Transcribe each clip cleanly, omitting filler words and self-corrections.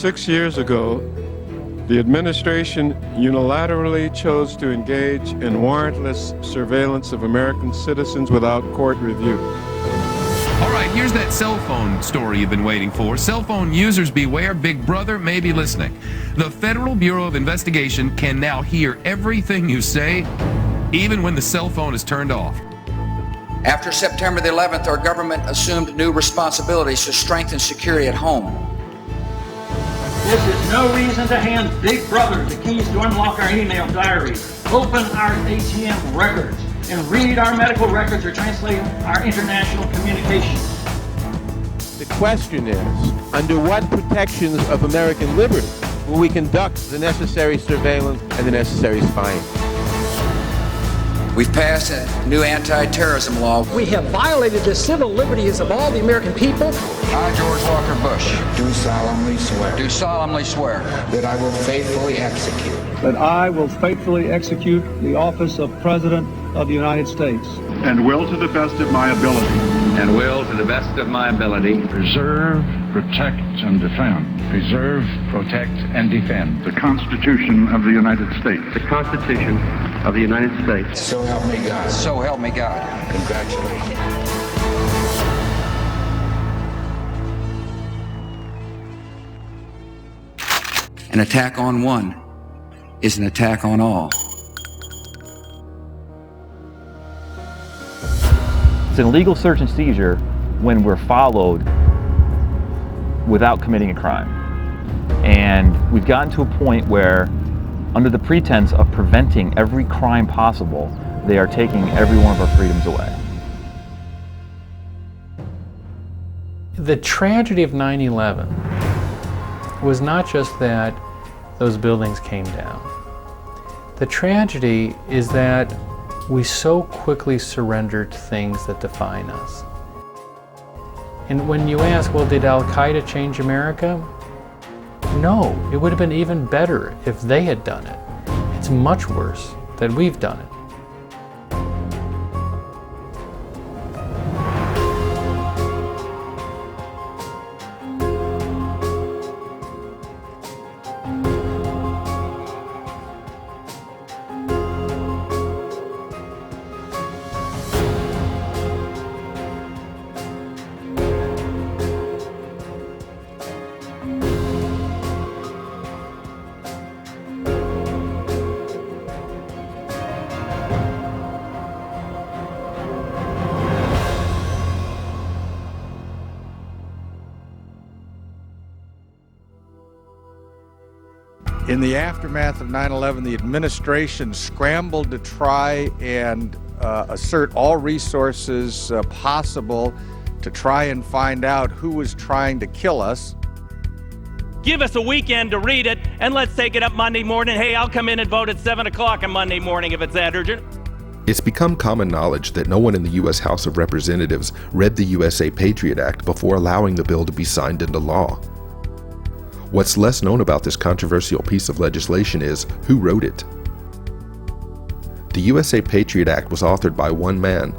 6 years ago, the administration unilaterally chose to engage in warrantless surveillance of American citizens without court review. All right, here's that cell phone story you've been waiting for. Cell phone users beware, Big Brother may be listening. The Federal Bureau of Investigation can now hear everything you say, even when the cell phone is turned off. After September the 11th, our government assumed new responsibilities to strengthen security at home. This is no reason to hand Big Brother the keys to unlock our email diaries, open our ATM records, and read our medical records or translate our international communications. The question is, under what protections of American liberty will we conduct the necessary surveillance and the necessary spying? We've passed a new anti-terrorism law. We have violated the civil liberties of all the American people. I, George Walker Bush, do solemnly swear. do solemnly swear That I will faithfully execute. That I will faithfully execute the office of President of the United States. And will to the best of my ability. And will to the best of my ability. Preserve, protect, and defend. Preserve, protect, and defend. The Constitution of the United States. The Constitution of the United States. So help me God. So help me God. Congratulations. An attack on one is an attack on all. It's an illegal search and seizure when we're followed without committing a crime. And we've gotten to a point where, under the pretense of preventing every crime possible, they are taking every one of our freedoms away. The tragedy of 9/11 was not just that those buildings came down. The tragedy is that we so quickly surrendered things that define us. And when you ask, well, did Al-Qaeda change America? No, it would have been even better if they had done it. It's much worse that we've done it. In the aftermath of 9/11, the administration scrambled to try and assert all resources possible to try and find out who was trying to kill us. Give us a weekend to read it, and let's take it up Monday morning. Hey, I'll come in and vote at 7 o'clock on Monday morning if it's that urgent. It's become common knowledge that no one in the U.S. House of Representatives read the USA Patriot Act before allowing the bill to be signed into law. What's less known about this controversial piece of legislation is who wrote it. The USA Patriot Act was authored by one man,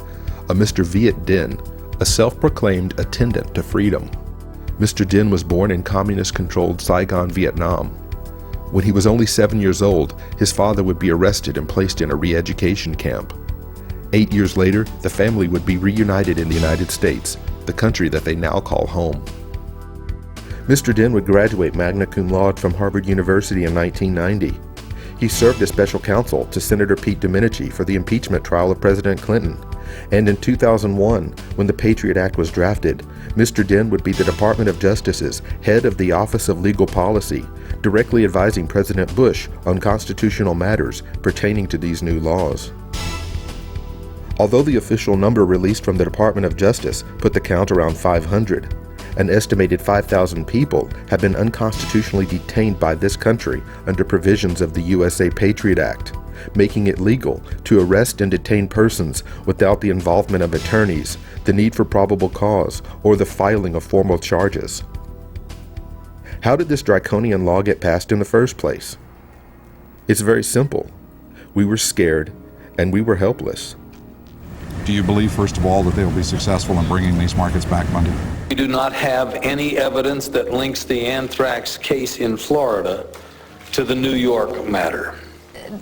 a Mr. Viet Dinh, a self-proclaimed attendant to freedom. Mr. Dinh was born in communist-controlled Saigon, Vietnam. When he was only 7 years old, his father would be arrested and placed in a re-education camp. 8 years later, the family would be reunited in the United States, the country that they now call home. Mr. Dinh would graduate magna cum laude from Harvard University in 1990. He served as special counsel to Senator Pete Domenici for the impeachment trial of President Clinton. And in 2001, when the Patriot Act was drafted, Mr. Dinh would be the Department of Justice's head of the Office of Legal Policy, directly advising President Bush on constitutional matters pertaining to these new laws. Although the official number released from the Department of Justice put the count around 500, an estimated 5,000 people have been unconstitutionally detained by this country under provisions of the USA Patriot Act, making it legal to arrest and detain persons without the involvement of attorneys, the need for probable cause, or the filing of formal charges. How did this draconian law get passed in the first place? It's very simple. We were scared and we were helpless. Do you believe, first of all, that they will be successful in bringing these markets back Monday? We do not have any evidence that links the anthrax case in Florida to the New York matter.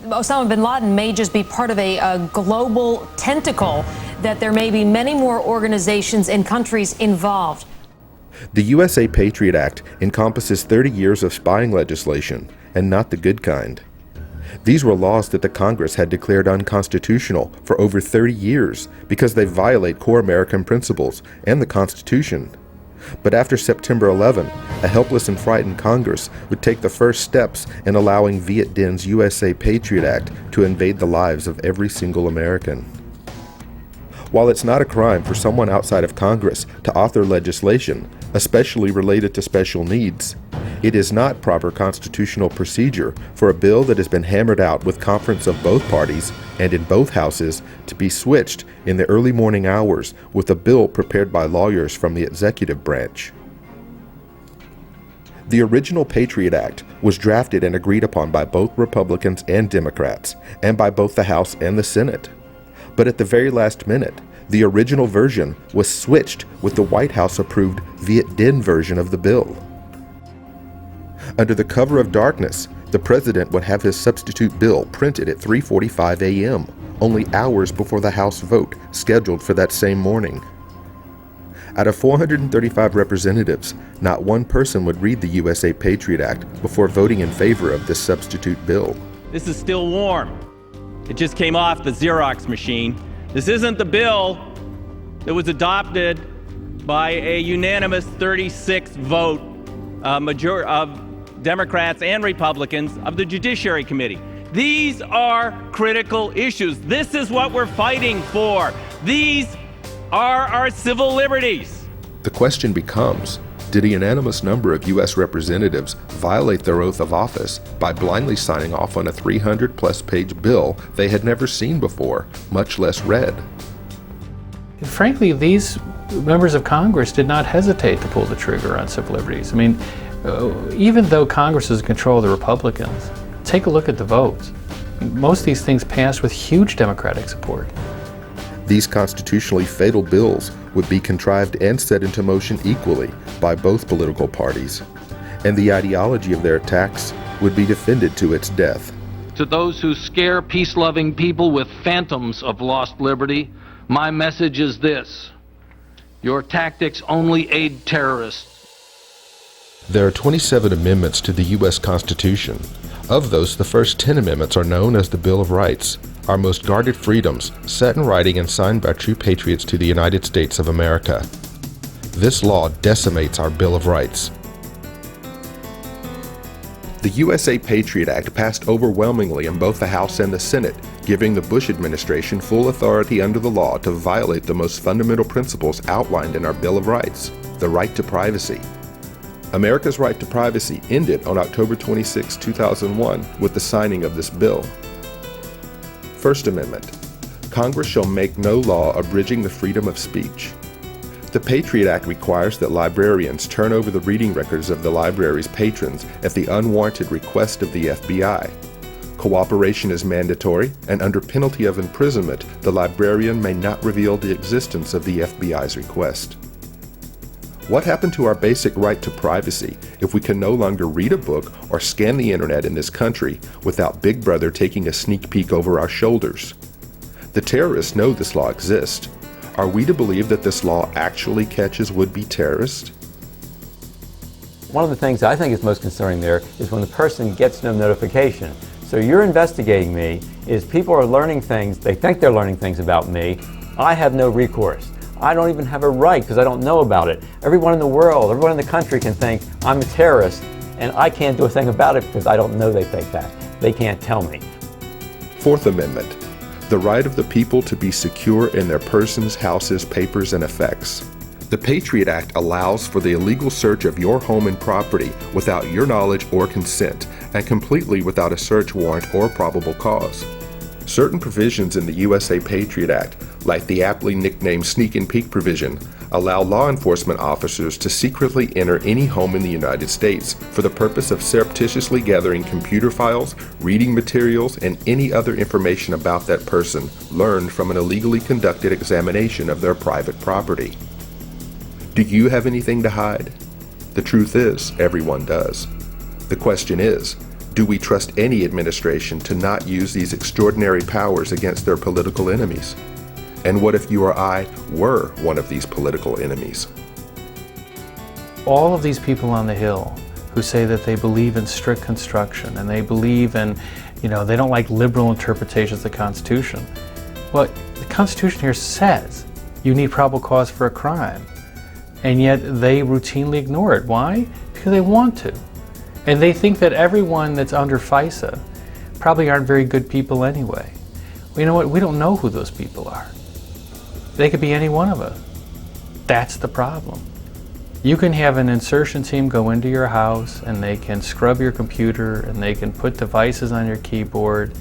Osama bin Laden may just be part of a global tentacle, that there may be many more organizations and countries involved. The USA Patriot Act encompasses 30 years of spying legislation, and not the good kind. These were laws that the Congress had declared unconstitutional for over 30 years because they violate core American principles and the Constitution. But after September 11, a helpless and frightened Congress would take the first steps in allowing Viet Dinh's USA Patriot Act to invade the lives of every single American. While it's not a crime for someone outside of Congress to author legislation, especially related to special needs, it is not proper constitutional procedure for a bill that has been hammered out with conference of both parties and in both houses to be switched in the early morning hours with a bill prepared by lawyers from the executive branch. The original Patriot Act was drafted and agreed upon by both Republicans and Democrats, and by both the House and the Senate. But at the very last minute, the original version was switched with the White House-approved Viet Dinh version of the bill. Under the cover of darkness, the president would have his substitute bill printed at 3:45 a.m., only hours before the House vote scheduled for that same morning. Out of 435 representatives, not one person would read the USA Patriot Act before voting in favor of this substitute bill. This is still warm. It just came off the Xerox machine. This isn't the bill that was adopted by a unanimous 36 vote majority of Democrats and Republicans of the Judiciary Committee. These are critical issues. This is what we're fighting for. These are our civil liberties. The question becomes, did a unanimous number of U.S. representatives violate their oath of office by blindly signing off on a 300-plus page bill they had never seen before, much less read? Frankly, these members of Congress did not hesitate to pull the trigger on civil liberties. I mean, even though Congress is in control of the Republicans, take a look at the votes. Most of these things passed with huge Democratic support. These constitutionally fatal bills would be contrived and set into motion equally by both political parties, and the ideology of their attacks would be defended to its death. To those who scare peace-loving people with phantoms of lost liberty, my message is this: your tactics only aid terrorists. There are 27 amendments to the U.S. Constitution. Of those, the first 10 amendments are known as the Bill of Rights, our most guarded freedoms, set in writing and signed by true patriots to the United States of America. This law decimates our Bill of Rights. The USA Patriot Act passed overwhelmingly in both the House and the Senate, giving the Bush administration full authority under the law to violate the most fundamental principles outlined in our Bill of Rights, the right to privacy. America's right to privacy ended on October 26, 2001, with the signing of this bill. First Amendment. Congress shall make no law abridging the freedom of speech. The Patriot Act requires that librarians turn over the reading records of the library's patrons at the unwarranted request of the FBI. Cooperation is mandatory, and under penalty of imprisonment, the librarian may not reveal the existence of the FBI's request. What happened to our basic right to privacy if we can no longer read a book or scan the internet in this country without Big Brother taking a sneak peek over our shoulders? The terrorists know this law exists. Are we to believe that this law actually catches would-be terrorists? One of the things I think is most concerning there is when the person gets no notification. So you're investigating me, is people are learning things, they think they're learning things about me, I have no recourse. I don't even have a right because I don't know about it. Everyone in the world, everyone in the country can think I'm a terrorist, and I can't do a thing about it because I don't know they think that. They can't tell me. Fourth Amendment. The right of the people to be secure in their persons, houses, papers, and effects. The Patriot Act allows for the illegal search of your home and property without your knowledge or consent, and completely without a search warrant or probable cause. Certain provisions in the USA Patriot Act, like the aptly nicknamed sneak and peek provision, allow law enforcement officers to secretly enter any home in the United States for the purpose of surreptitiously gathering computer files, reading materials, and any other information about that person learned from an illegally conducted examination of their private property. Do you have anything to hide? The truth is, everyone does. The question is, do we trust any administration to not use these extraordinary powers against their political enemies? And what if you or I were one of these political enemies? All of these people on the Hill who say that they believe in strict construction and they believe in, they don't like liberal interpretations of the Constitution. Well, the Constitution here says you need probable cause for a crime. And yet they routinely ignore it. Why? Because they want to. And they think that everyone that's under FISA probably aren't very good people anyway. Well, you know what? We don't know who those people are. They could be any one of us. That's the problem. You can have an insertion team go into your house and they can scrub your computer and they can put devices on your keyboard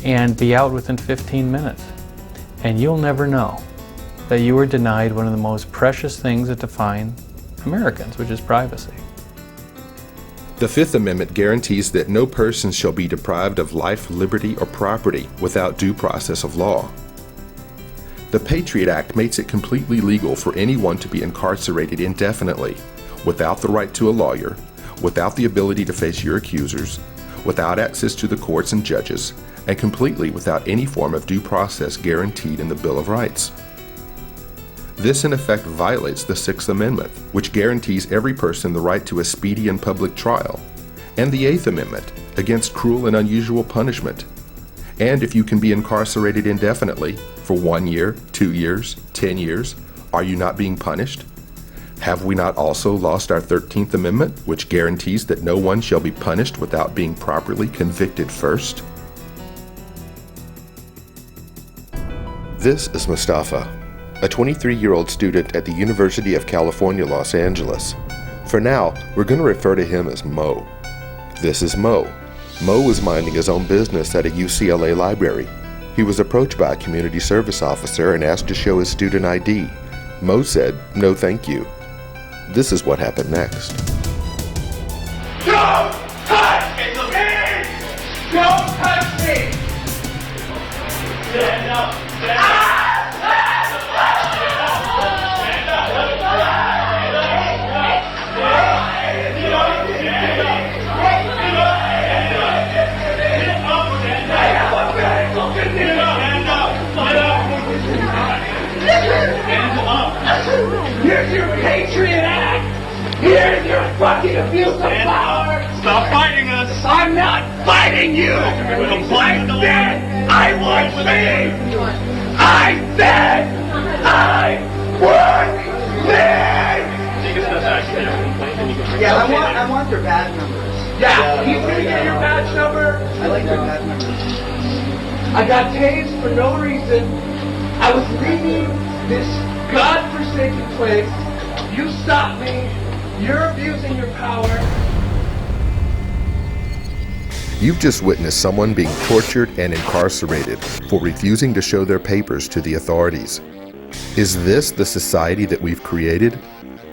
and be out within 15 minutes. And you'll never know that you were denied one of the most precious things that define Americans, which is privacy. The Fifth Amendment guarantees that no person shall be deprived of life, liberty, or property without due process of law. The Patriot Act makes it completely legal for anyone to be incarcerated indefinitely, without the right to a lawyer, without the ability to face your accusers, without access to the courts and judges, and completely without any form of due process guaranteed in the Bill of Rights. This in effect violates the Sixth Amendment, which guarantees every person the right to a speedy and public trial, and the Eighth Amendment against cruel and unusual punishment. And if you can be incarcerated indefinitely for 1 year, 2 years, 10 years, are you not being punished? Have we not also lost our 13th Amendment, which guarantees that no one shall be punished without being properly convicted first? This is Mustafa, a 23-year-old student at the University of California, Los Angeles. For now, we're going to refer to him as Mo. This is Mo. Mo was minding his own business at a UCLA library. He was approached by a community service officer and asked to show his student ID. Mo said, "No, thank you." This is what happened next. Don't touch me! Don't touch me! Stand up! Stand up! Here's your Patriot Act! Here's your fucking abuse of power! Stop fighting us! I'm not fighting you! I said I would leave! I said I would leave! Yeah, I want their badge numbers. Yeah, he's gonna get your badge number. I like their badge numbers. I got tased for no reason. I was leaving this godforsaken place. You stopped me. You're abusing your power. You've just witnessed someone being tortured and incarcerated for refusing to show their papers to the authorities. Is this the society that we've created?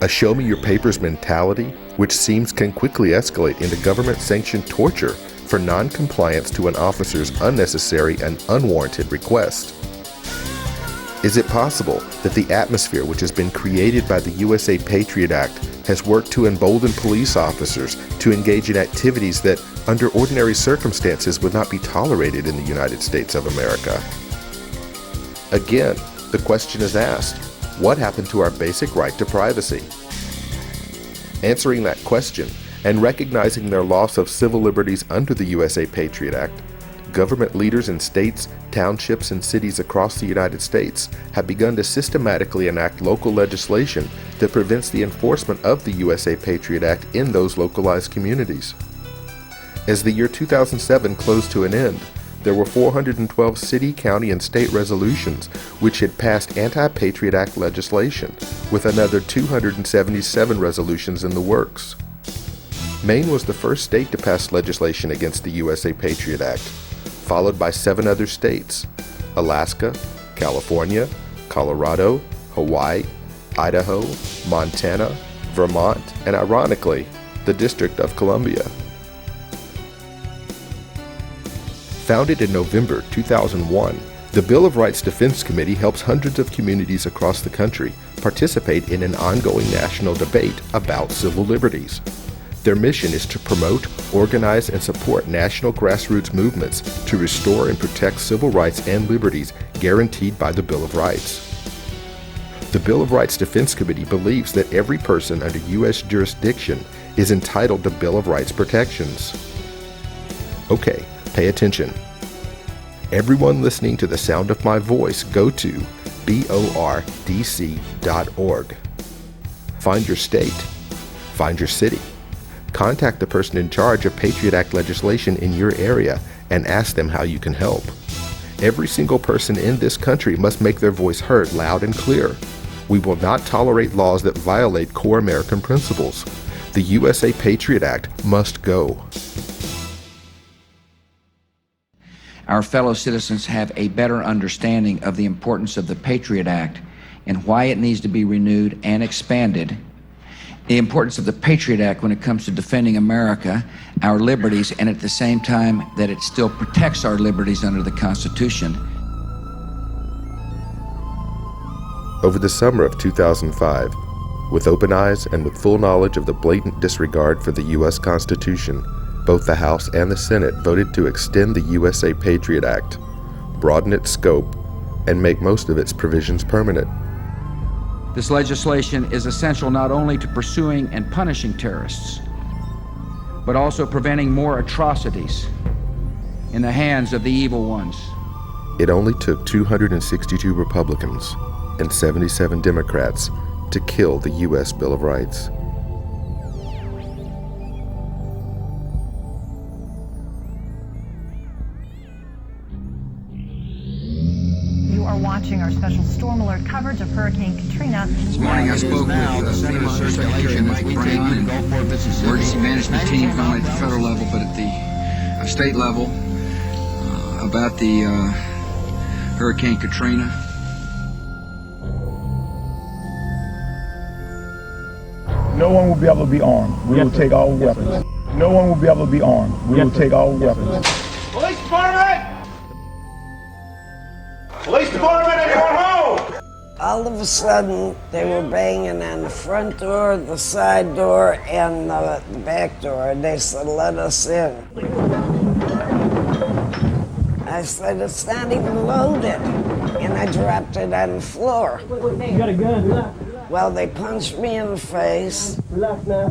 A show me your papers mentality, which seems can quickly escalate into government-sanctioned torture for non-compliance to an officer's unnecessary and unwarranted request. Is it possible that the atmosphere which has been created by the USA Patriot Act has worked to embolden police officers to engage in activities that, under ordinary circumstances, would not be tolerated in the United States of America? Again, the question is asked, what happened to our basic right to privacy? Answering that question and recognizing their loss of civil liberties under the USA Patriot Act, government leaders in states, townships, and cities across the United States have begun to systematically enact local legislation that prevents the enforcement of the USA Patriot Act in those localized communities. As the year 2007 closed to an end, there were 412 city, county, and state resolutions which had passed anti-Patriot Act legislation, with another 277 resolutions in the works. Maine was the first state to pass legislation against the USA Patriot Act. followed by 7 other states: Alaska, California, Colorado, Hawaii, Idaho, Montana, Vermont, and ironically, the District of Columbia. Founded in November 2001, the Bill of Rights Defense Committee helps hundreds of communities across the country participate in an ongoing national debate about civil liberties. Their mission is to promote, organize, and support national grassroots movements to restore and protect civil rights and liberties guaranteed by the Bill of Rights. The Bill of Rights Defense Committee believes that every person under U.S. jurisdiction is entitled to Bill of Rights protections. Okay, pay attention. Everyone listening to the sound of my voice, go to bordc.org. Find your state. Find your city. Contact the person in charge of Patriot Act legislation in your area and ask them how you can help. Every single person in this country must make their voice heard loud and clear. We will not tolerate laws that violate core American principles. The USA Patriot Act must go. Our fellow citizens have a better understanding of the importance of the Patriot Act and why it needs to be renewed and expanded, the importance of the Patriot Act when it comes to defending America, our liberties, and at the same time that it still protects our liberties under the Constitution. Over the summer of 2005, with open eyes and with full knowledge of the blatant disregard for the U.S. Constitution, both the House and the Senate voted to extend the USA Patriot Act, broaden its scope, and make most of its provisions permanent. This legislation is essential not only to pursuing and punishing terrorists, but also preventing more atrocities in the hands of the evil ones. It only took 262 Republicans and 77 Democrats to kill the U.S. Bill of Rights. Watching our special storm alert coverage of Hurricane Katrina. This morning I spoke with FEMA circulation as we bring on emergency management teams, not only at the federal level but at the state level, about the Hurricane Katrina. No one will be able to be armed. We will take all weapons. No one will be able to be armed. We will take all weapons. Police Department! Police Department, anyone home? All of a sudden, they were banging on the front door, the side door, and the back door. And they said, let us in. I said, it's not even loaded. And I dropped it on the floor. You got a gun, relax. Well, they punched me in the face. Relax now.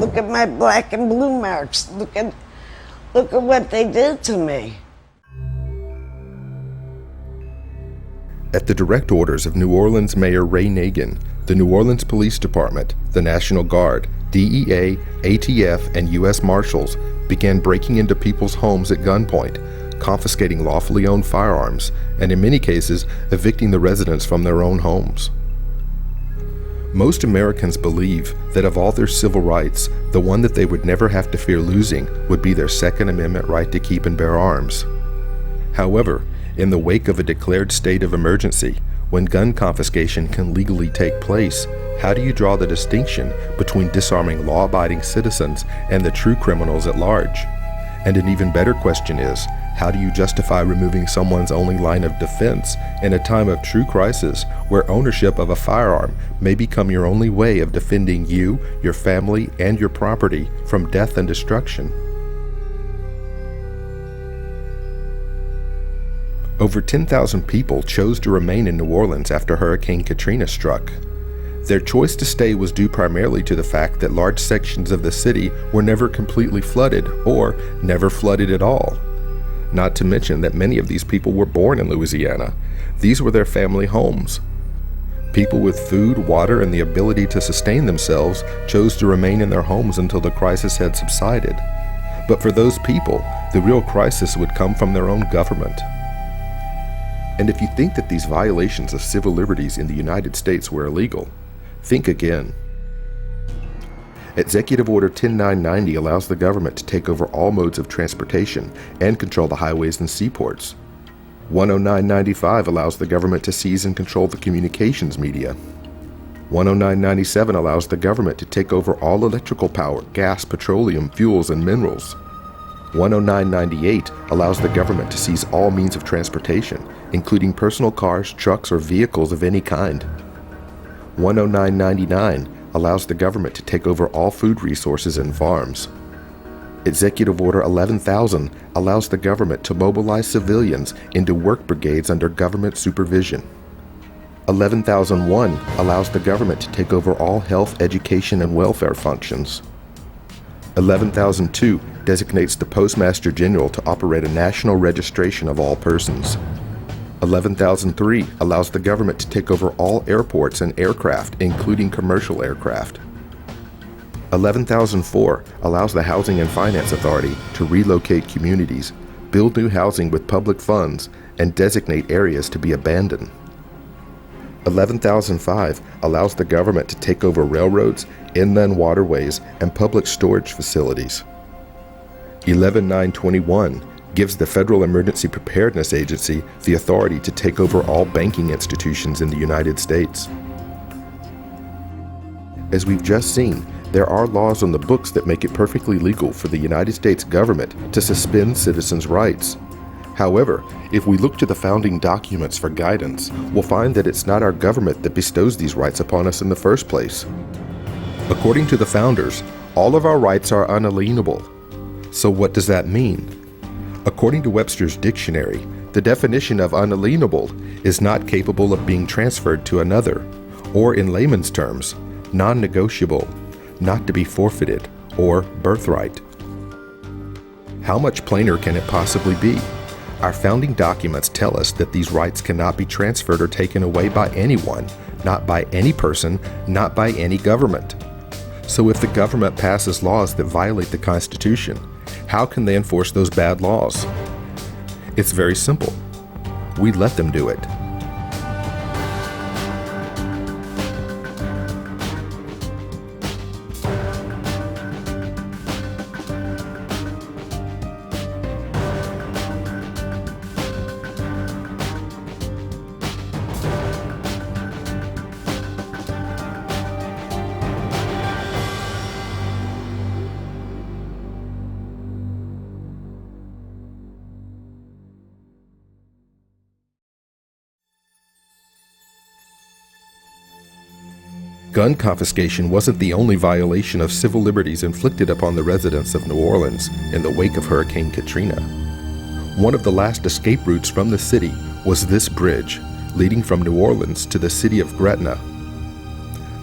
Look at my black and blue marks. Look at what they did to me. At the direct orders of New Orleans Mayor Ray Nagin, the New Orleans Police Department, the National Guard, DEA, ATF, and U.S. Marshals began breaking into people's homes at gunpoint, confiscating lawfully owned firearms, and in many cases, evicting the residents from their own homes. Most Americans believe that of all their civil rights, the one that they would never have to fear losing would be their Second Amendment right to keep and bear arms. However, in the wake of a declared state of emergency, when gun confiscation can legally take place, how do you draw the distinction between disarming law-abiding citizens and the true criminals at large? And an even better question is, how do you justify removing someone's only line of defense in a time of true crisis where ownership of a firearm may become your only way of defending you, your family, and your property from death and destruction? Over 10,000 people chose to remain in New Orleans after Hurricane Katrina struck. Their choice to stay was due primarily to the fact that large sections of the city were never completely flooded or never flooded at all. Not to mention that many of these people were born in Louisiana. These were their family homes. People with food, water, and the ability to sustain themselves chose to remain in their homes until the crisis had subsided. But for those people, the real crisis would come from their own government. And if you think that these violations of civil liberties in the United States were illegal, think again. Executive Order 10990 allows the government to take over all modes of transportation and control the highways and seaports. 10995 allows the government to seize and control the communications media. 10997 allows the government to take over all electrical power, gas, petroleum, fuels, and minerals. 10998 allows the government to seize all means of transportation, including personal cars, trucks, or vehicles of any kind. 10999 allows the government to take over all food resources and farms. Executive Order 11,000 allows the government to mobilize civilians into work brigades under government supervision. 11,001 allows the government to take over all health, education, and welfare functions. 11,002 designates the Postmaster General to operate a national registration of all persons. 11,003 allows the government to take over all airports and aircraft, including commercial aircraft. 11,004 allows the Housing and Finance Authority to relocate communities, build new housing with public funds, and designate areas to be abandoned. 11,005 allows the government to take over railroads, inland waterways, and public storage facilities. 11,921 gives the Federal Emergency Preparedness Agency the authority to take over all banking institutions in the United States. As we've just seen, there are laws on the books that make it perfectly legal for the United States government to suspend citizens' rights. However, if we look to the founding documents for guidance, we'll find that it's not our government that bestows these rights upon us in the first place. According to the founders, all of our rights are unalienable. So what does that mean? According to Webster's dictionary, the definition of unalienable is not capable of being transferred to another, or in layman's terms, non-negotiable, not to be forfeited, or birthright. How much plainer can it possibly be? Our founding documents tell us that these rights cannot be transferred or taken away by anyone, not by any person, not by any government. So if the government passes laws that violate the Constitution, how can they enforce those bad laws? It's very simple. We let them do it. Gun confiscation wasn't the only violation of civil liberties inflicted upon the residents of New Orleans in the wake of Hurricane Katrina. One of the last escape routes from the city was this bridge, leading from New Orleans to the city of Gretna.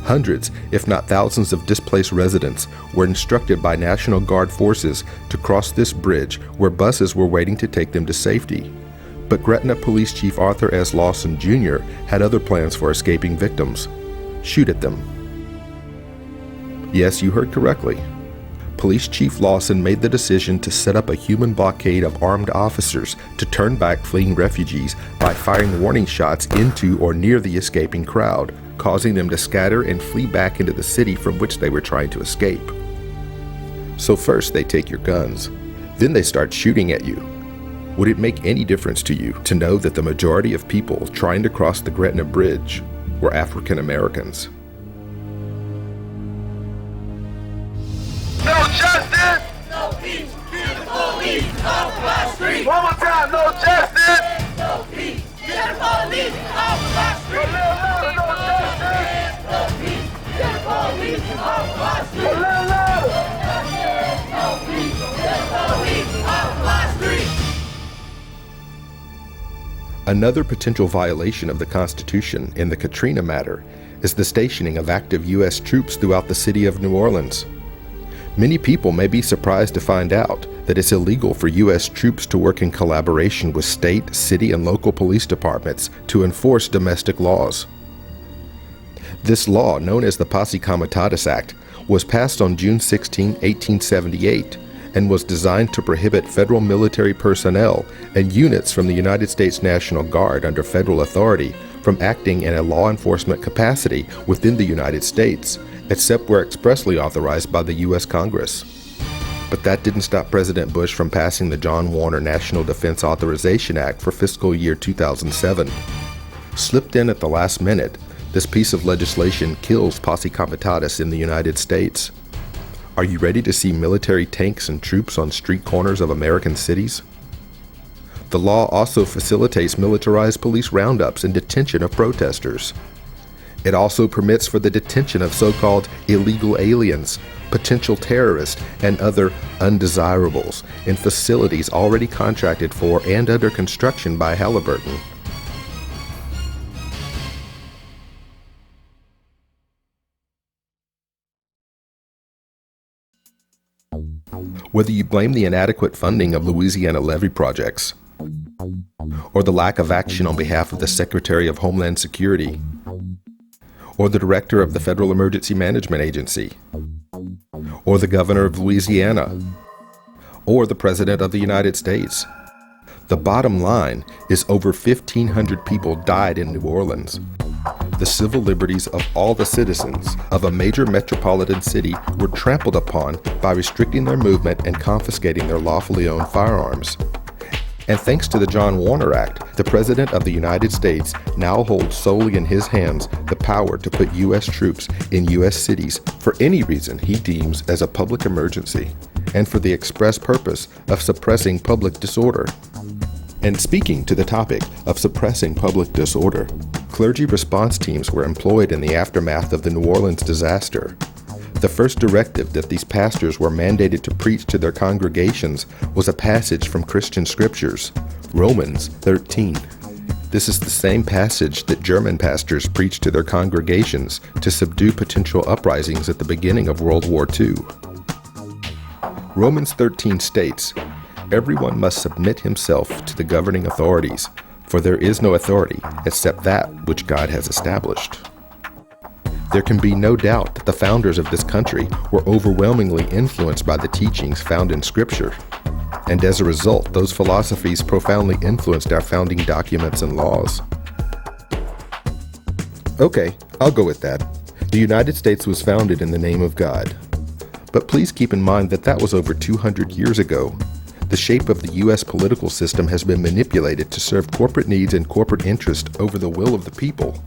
Hundreds, if not thousands of displaced residents were instructed by National Guard forces to cross this bridge where buses were waiting to take them to safety. But Gretna Police Chief Arthur S. Lawson Jr. had other plans for escaping victims. Shoot at them. Yes, you heard correctly. Police Chief Lawson made the decision to set up a human blockade of armed officers to turn back fleeing refugees by firing warning shots into or near the escaping crowd, causing them to scatter and flee back into the city from which they were trying to escape. So first they take your guns, then they start shooting at you. Would it make any difference to you to know that the majority of people trying to cross the Gretna Bridge were African Americans? No justice! No peace! Get the police off my street! One more time, no justice! No peace! Get the police off my street! No justice! No peace! Get the police off my street! No peace! Get the police off my street! Another potential violation of the Constitution in the Katrina matter is the stationing of active U.S. troops throughout the city of New Orleans. Many people may be surprised to find out that it's illegal for U.S. troops to work in collaboration with state, city, and local police departments to enforce domestic laws. This law, known as the Posse Comitatus Act, was passed on June 16, 1878, and was designed to prohibit federal military personnel and units from the United States National Guard under federal authority from acting in a law enforcement capacity within the United States, except where expressly authorized by the U.S. Congress. But that didn't stop President Bush from passing the John Warner National Defense Authorization Act for fiscal year 2007. Slipped in at the last minute, this piece of legislation kills posse comitatus in the United States. Are you ready to see military tanks and troops on street corners of American cities? The law also facilitates militarized police roundups and detention of protesters. It also permits for the detention of so-called illegal aliens, potential terrorists, and other undesirables in facilities already contracted for and under construction by Halliburton. Whether you blame the inadequate funding of Louisiana levee projects, or the lack of action on behalf of the Secretary of Homeland Security, or the Director of the Federal Emergency Management Agency, or the Governor of Louisiana, or the President of the United States, the bottom line is over 1,500 people died in New Orleans. The civil liberties of all the citizens of a major metropolitan city were trampled upon by restricting their movement and confiscating their lawfully owned firearms. And thanks to the John Warner Act, the President of the United States now holds solely in his hands the power to put U.S. troops in U.S. cities for any reason he deems as a public emergency, and for the express purpose of suppressing public disorder. And speaking to the topic of suppressing public disorder, clergy response teams were employed in the aftermath of the New Orleans disaster. The first directive that these pastors were mandated to preach to their congregations was a passage from Christian scriptures, Romans 13. This is the same passage that German pastors preached to their congregations to subdue potential uprisings at the beginning of World War II. Romans 13 states, "Everyone must submit himself to the governing authorities, for there is no authority except that which God has established." There can be no doubt that the founders of this country were overwhelmingly influenced by the teachings found in Scripture. And as a result, those philosophies profoundly influenced our founding documents and laws. Okay, I'll go with that. The United States was founded in the name of God. But please keep in mind that that was over 200 years ago. The shape of the U.S. political system has been manipulated to serve corporate needs and corporate interest over the will of the people.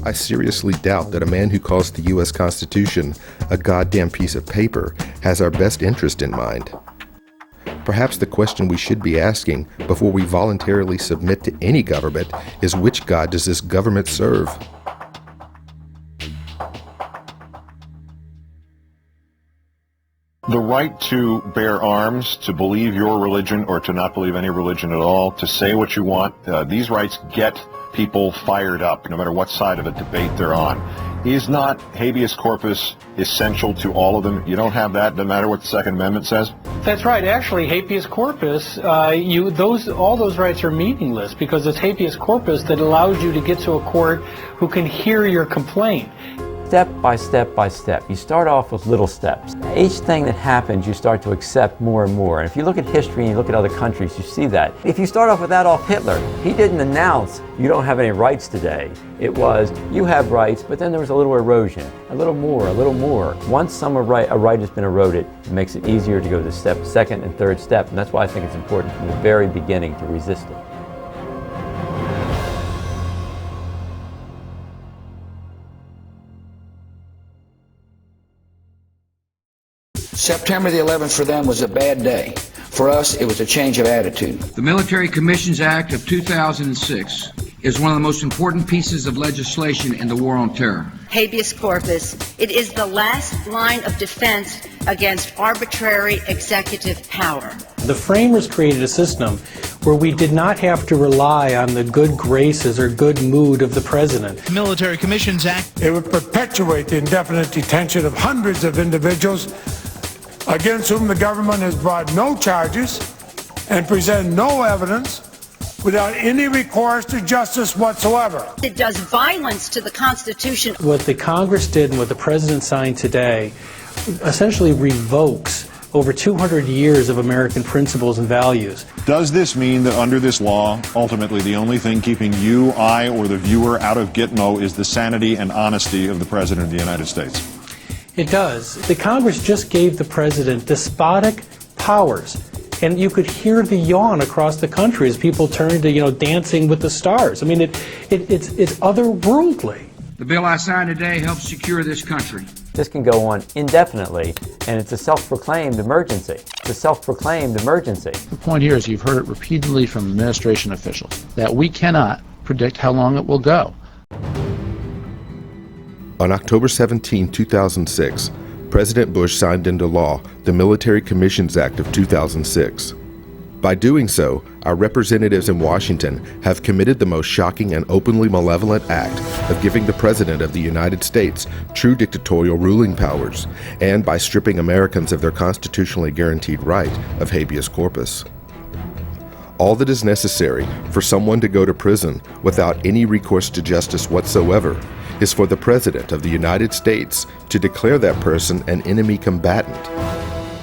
I seriously doubt that a man who calls the U.S. Constitution a goddamn piece of paper has our best interest in mind. Perhaps the question we should be asking before we voluntarily submit to any government is, which God does this government serve? The right to bear arms, to believe your religion or to not believe any religion at all, to say what you want, these rights get people fired up, no matter what side of a debate they're on. Is not habeas corpus essential to all of them? You don't have that, no matter what the Second Amendment says? That's right. Actually, habeas corpus, all those rights are meaningless because it's habeas corpus that allows you to get to a court who can hear your complaint. Step by step by step. You start off with little steps. Each thing that happens, you start to accept more and more. And if you look at history and you look at other countries, you see that. If you start off with Adolf Hitler, he didn't announce, you don't have any rights today. It was, you have rights, but then there was a little erosion, a little more, a little more. Once a right has been eroded, it makes it easier to go to the second and third step. And that's why I think it's important from the very beginning to resist it. September the 11th for them was a bad day. For us, it was a change of attitude. The Military Commissions Act of 2006 is one of the most important pieces of legislation in the war on terror. Habeas corpus, it is the last line of defense against arbitrary executive power. The framers created a system where we did not have to rely on the good graces or good mood of the president. The Military Commissions Act. It would perpetuate the indefinite detention of hundreds of individuals against whom the government has brought no charges and present no evidence without any recourse to justice whatsoever. It does violence to the Constitution. What the Congress did and what the president signed today essentially revokes over 200 years of American principles and values. Does this mean that under this law, ultimately the only thing keeping you, I, or the viewer out of Gitmo is the sanity and honesty of the President of the United States? It does. The Congress just gave the president despotic powers. And you could hear the yawn across the country as people turn to, Dancing with the Stars. I mean, it's otherworldly. The bill I signed today helps secure this country. This can go on indefinitely, and it's a self-proclaimed emergency. It's a self-proclaimed emergency. The point here is you've heard it repeatedly from administration officials that we cannot predict how long it will go. On October 17, 2006, President Bush signed into law the Military Commissions Act of 2006. By doing so, our representatives in Washington have committed the most shocking and openly malevolent act of giving the President of the United States true dictatorial ruling powers, and by stripping Americans of their constitutionally guaranteed right of habeas corpus. All that is necessary for someone to go to prison without any recourse to justice whatsoever is for the President of the United States to declare that person an enemy combatant.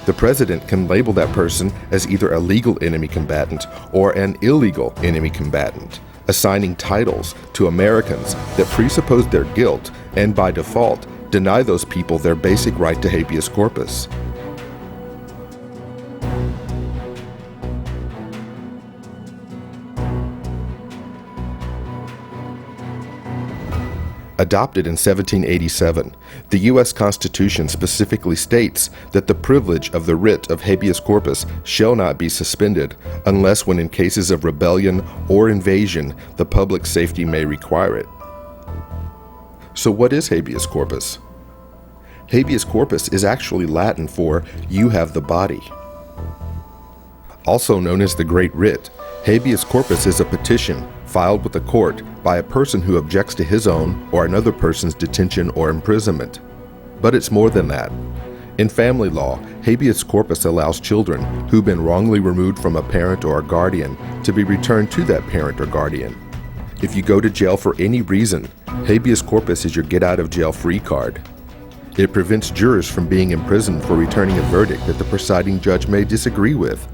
The President can label that person as either a legal enemy combatant or an illegal enemy combatant, assigning titles to Americans that presuppose their guilt and, by default, deny those people their basic right to habeas corpus. Adopted in 1787, the U.S. Constitution specifically states that the privilege of the writ of habeas corpus shall not be suspended unless when in cases of rebellion or invasion the public safety may require it. So what is habeas corpus? Habeas corpus is actually Latin for "you have the body." Also known as the Great Writ, habeas corpus is a petition filed with the court by a person who objects to his own or another person's detention or imprisonment. But it's more than that. In family law, habeas corpus allows children who've been wrongly removed from a parent or a guardian to be returned to that parent or guardian. If you go to jail for any reason, habeas corpus is your get-out-of-jail-free card. It prevents jurors from being imprisoned for returning a verdict that the presiding judge may disagree with.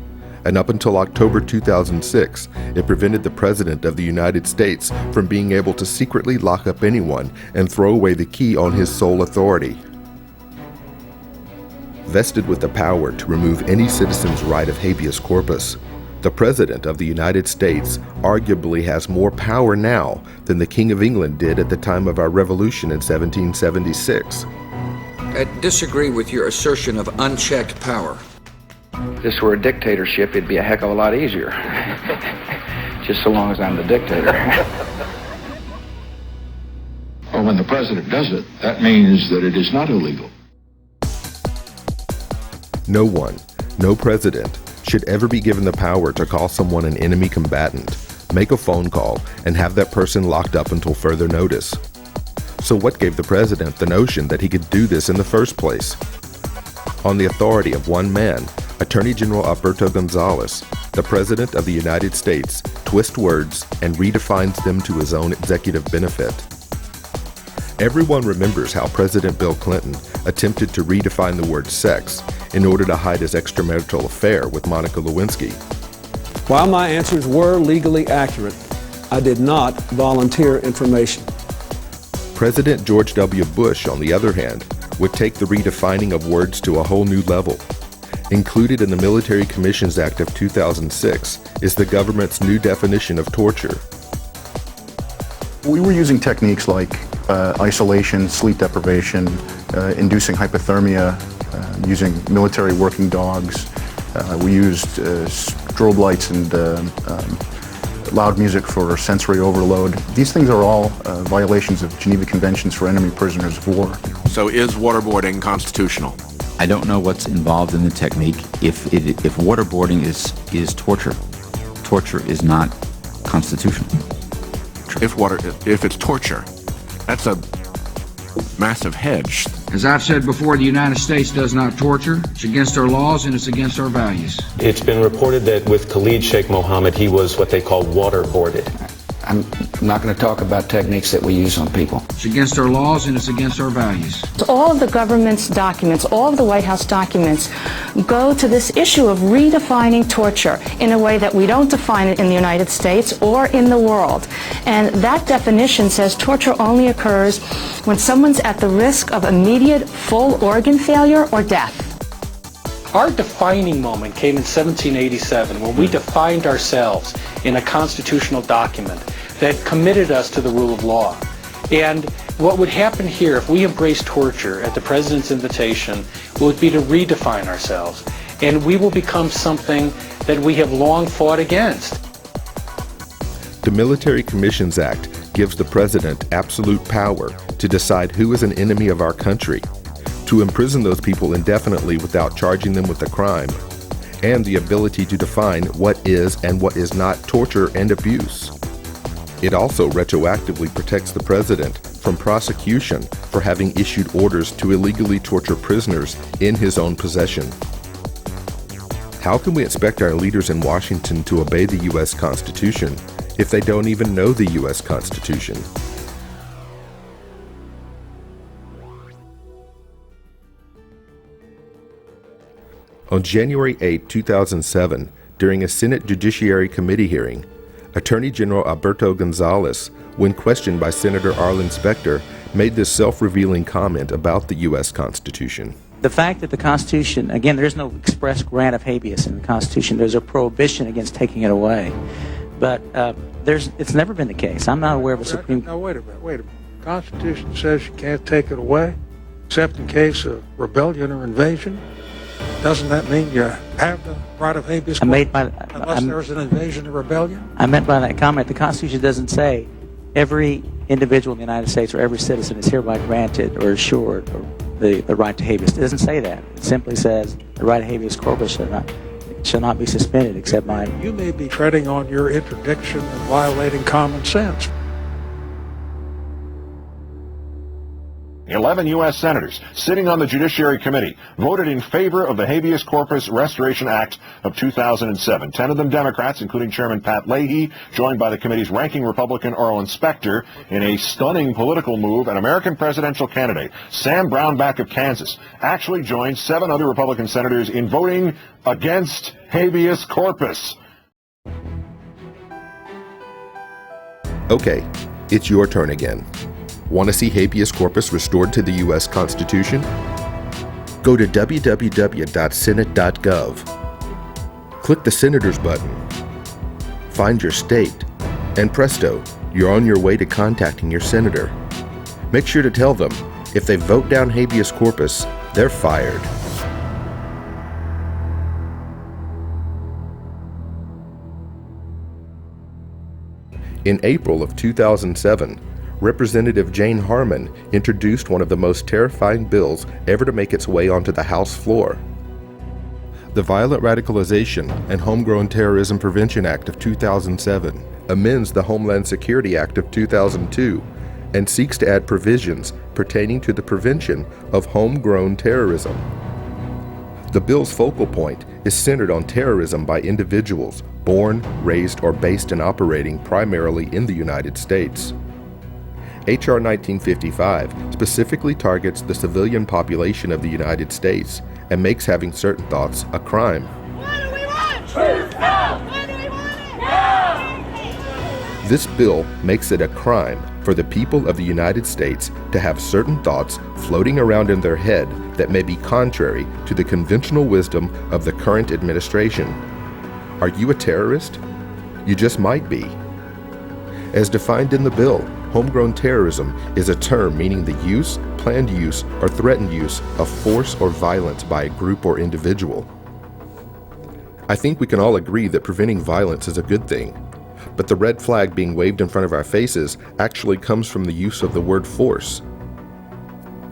And up until October 2006, it prevented the President of the United States from being able to secretly lock up anyone and throw away the key on his sole authority. Vested with the power to remove any citizen's right of habeas corpus, the President of the United States arguably has more power now than the King of England did at the time of our revolution in 1776. I disagree with your assertion of unchecked power. If this were a dictatorship, it'd be a heck of a lot easier. Just so long as I'm the dictator. Well, when the president does it, that means that it is not illegal. No one, no president, should ever be given the power to call someone an enemy combatant, make a phone call, and have that person locked up until further notice. So what gave the president the notion that he could do this in the first place? On the authority of one man, Attorney General Alberto Gonzales, the President of the United States, twists words and redefines them to his own executive benefit. Everyone remembers how President Bill Clinton attempted to redefine the word sex in order to hide his extramarital affair with Monica Lewinsky. While my answers were legally accurate, I did not volunteer information. President George W. Bush, on the other hand, would take the redefining of words to a whole new level. Included in the Military Commissions Act of 2006 is the government's new definition of torture. We were using techniques like isolation, sleep deprivation, inducing hypothermia, using military working dogs. We used strobe lights and loud music for sensory overload. These things are all violations of Geneva Conventions for enemy prisoners of war. So is waterboarding constitutional? I don't know what's involved in the technique. If waterboarding is torture, torture is not constitutional. If it's torture, that's a massive hedge. As I've said before, the United States does not torture. It's against our laws and it's against our values. It's been reported that with Khalid Sheikh Mohammed, he was what they call waterboarded. I'm not going to talk about techniques that we use on people. It's against our laws and it's against our values. All of the government's documents, all of the White House documents go to this issue of redefining torture in a way that we don't define it in the United States or in the world. And that definition says torture only occurs when someone's at the risk of immediate full organ failure or death. Our defining moment came in 1787 when we defined ourselves in a constitutional document that committed us to the rule of law. And what would happen here if we embraced torture at the President's invitation would be to redefine ourselves. And we will become something that we have long fought against. The Military Commissions Act gives the President absolute power to decide who is an enemy of our country, to imprison those people indefinitely without charging them with a crime, and the ability to define what is and what is not torture and abuse. It also retroactively protects the President from prosecution for having issued orders to illegally torture prisoners in his own possession. How can we expect our leaders in Washington to obey the U.S. Constitution if they don't even know the U.S. Constitution? On January 8, 2007, during a Senate Judiciary Committee hearing, Attorney General Alberto Gonzales, when questioned by Senator Arlen Specter, made this self-revealing comment about the U.S. Constitution. The fact that the Constitution, again, there's no express grant of habeas in the Constitution. There's a prohibition against taking it away. But it's never been the case. I'm not aware of a Supreme... Now, wait a minute. The Constitution says you can't take it away, except in case of rebellion or invasion. Doesn't that mean you have the right of habeas corpus unless there's an invasion or rebellion? I meant by that comment, the Constitution doesn't say every individual in the United States or every citizen is hereby granted or assured the right to habeas. It doesn't say that. It simply says the right of habeas corpus shall not be suspended except by... You may be treading on your interdiction and violating common sense. 11 U.S. senators sitting on the Judiciary Committee voted in favor of the Habeas Corpus Restoration Act of 2007. 10 of them Democrats, including Chairman Pat Leahy, joined by the committee's ranking Republican Arlen Specter. In a stunning political move, an American presidential candidate, Sam Brownback of Kansas, actually joined 7 other Republican senators in voting against habeas corpus. Okay, it's your turn again. Want to see habeas corpus restored to the U.S. Constitution? Go to www.senate.gov. Click the Senators button. Find your state, and presto, you're on your way to contacting your senator. Make sure to tell them, if they vote down habeas corpus, they're fired. In April of 2007, Representative Jane Harman introduced one of the most terrifying bills ever to make its way onto the House floor. The Violent Radicalization and Homegrown Terrorism Prevention Act of 2007 amends the Homeland Security Act of 2002 and seeks to add provisions pertaining to the prevention of homegrown terrorism. The bill's focal point is centered on terrorism by individuals born, raised, or based and operating primarily in the United States. H.R. 1955 specifically targets the civilian population of the United States and makes having certain thoughts a crime. What do we want? Truth now! When do we want it? Now! This bill makes it a crime for the people of the United States to have certain thoughts floating around in their head that may be contrary to the conventional wisdom of the current administration. Are you a terrorist? You just might be. As defined in the bill, homegrown terrorism is a term meaning the use, planned use, or threatened use of force or violence by a group or individual. I think we can all agree that preventing violence is a good thing, but the red flag being waved in front of our faces actually comes from the use of the word force.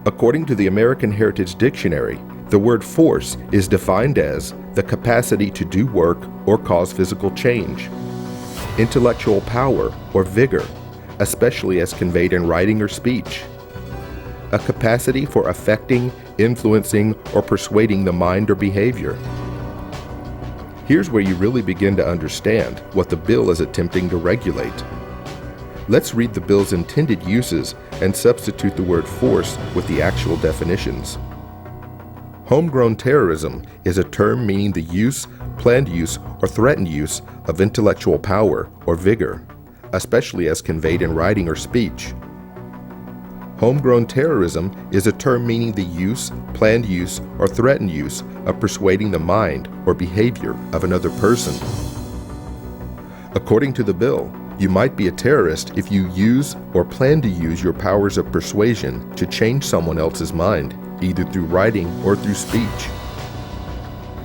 According to the American Heritage Dictionary, the word force is defined as the capacity to do work or cause physical change, intellectual power or vigor, especially as conveyed in writing or speech, a capacity for affecting, influencing, or persuading the mind or behavior. Here's where you really begin to understand what the bill is attempting to regulate. Let's read the bill's intended uses and substitute the word force with the actual definitions. Homegrown terrorism is a term meaning the use, planned use, or threatened use of intellectual power or vigor, especially as conveyed in writing or speech. Homegrown terrorism is a term meaning the use, planned use, or threatened use of persuading the mind or behavior of another person. According to the bill, you might be a terrorist if you use or plan to use your powers of persuasion to change someone else's mind, either through writing or through speech.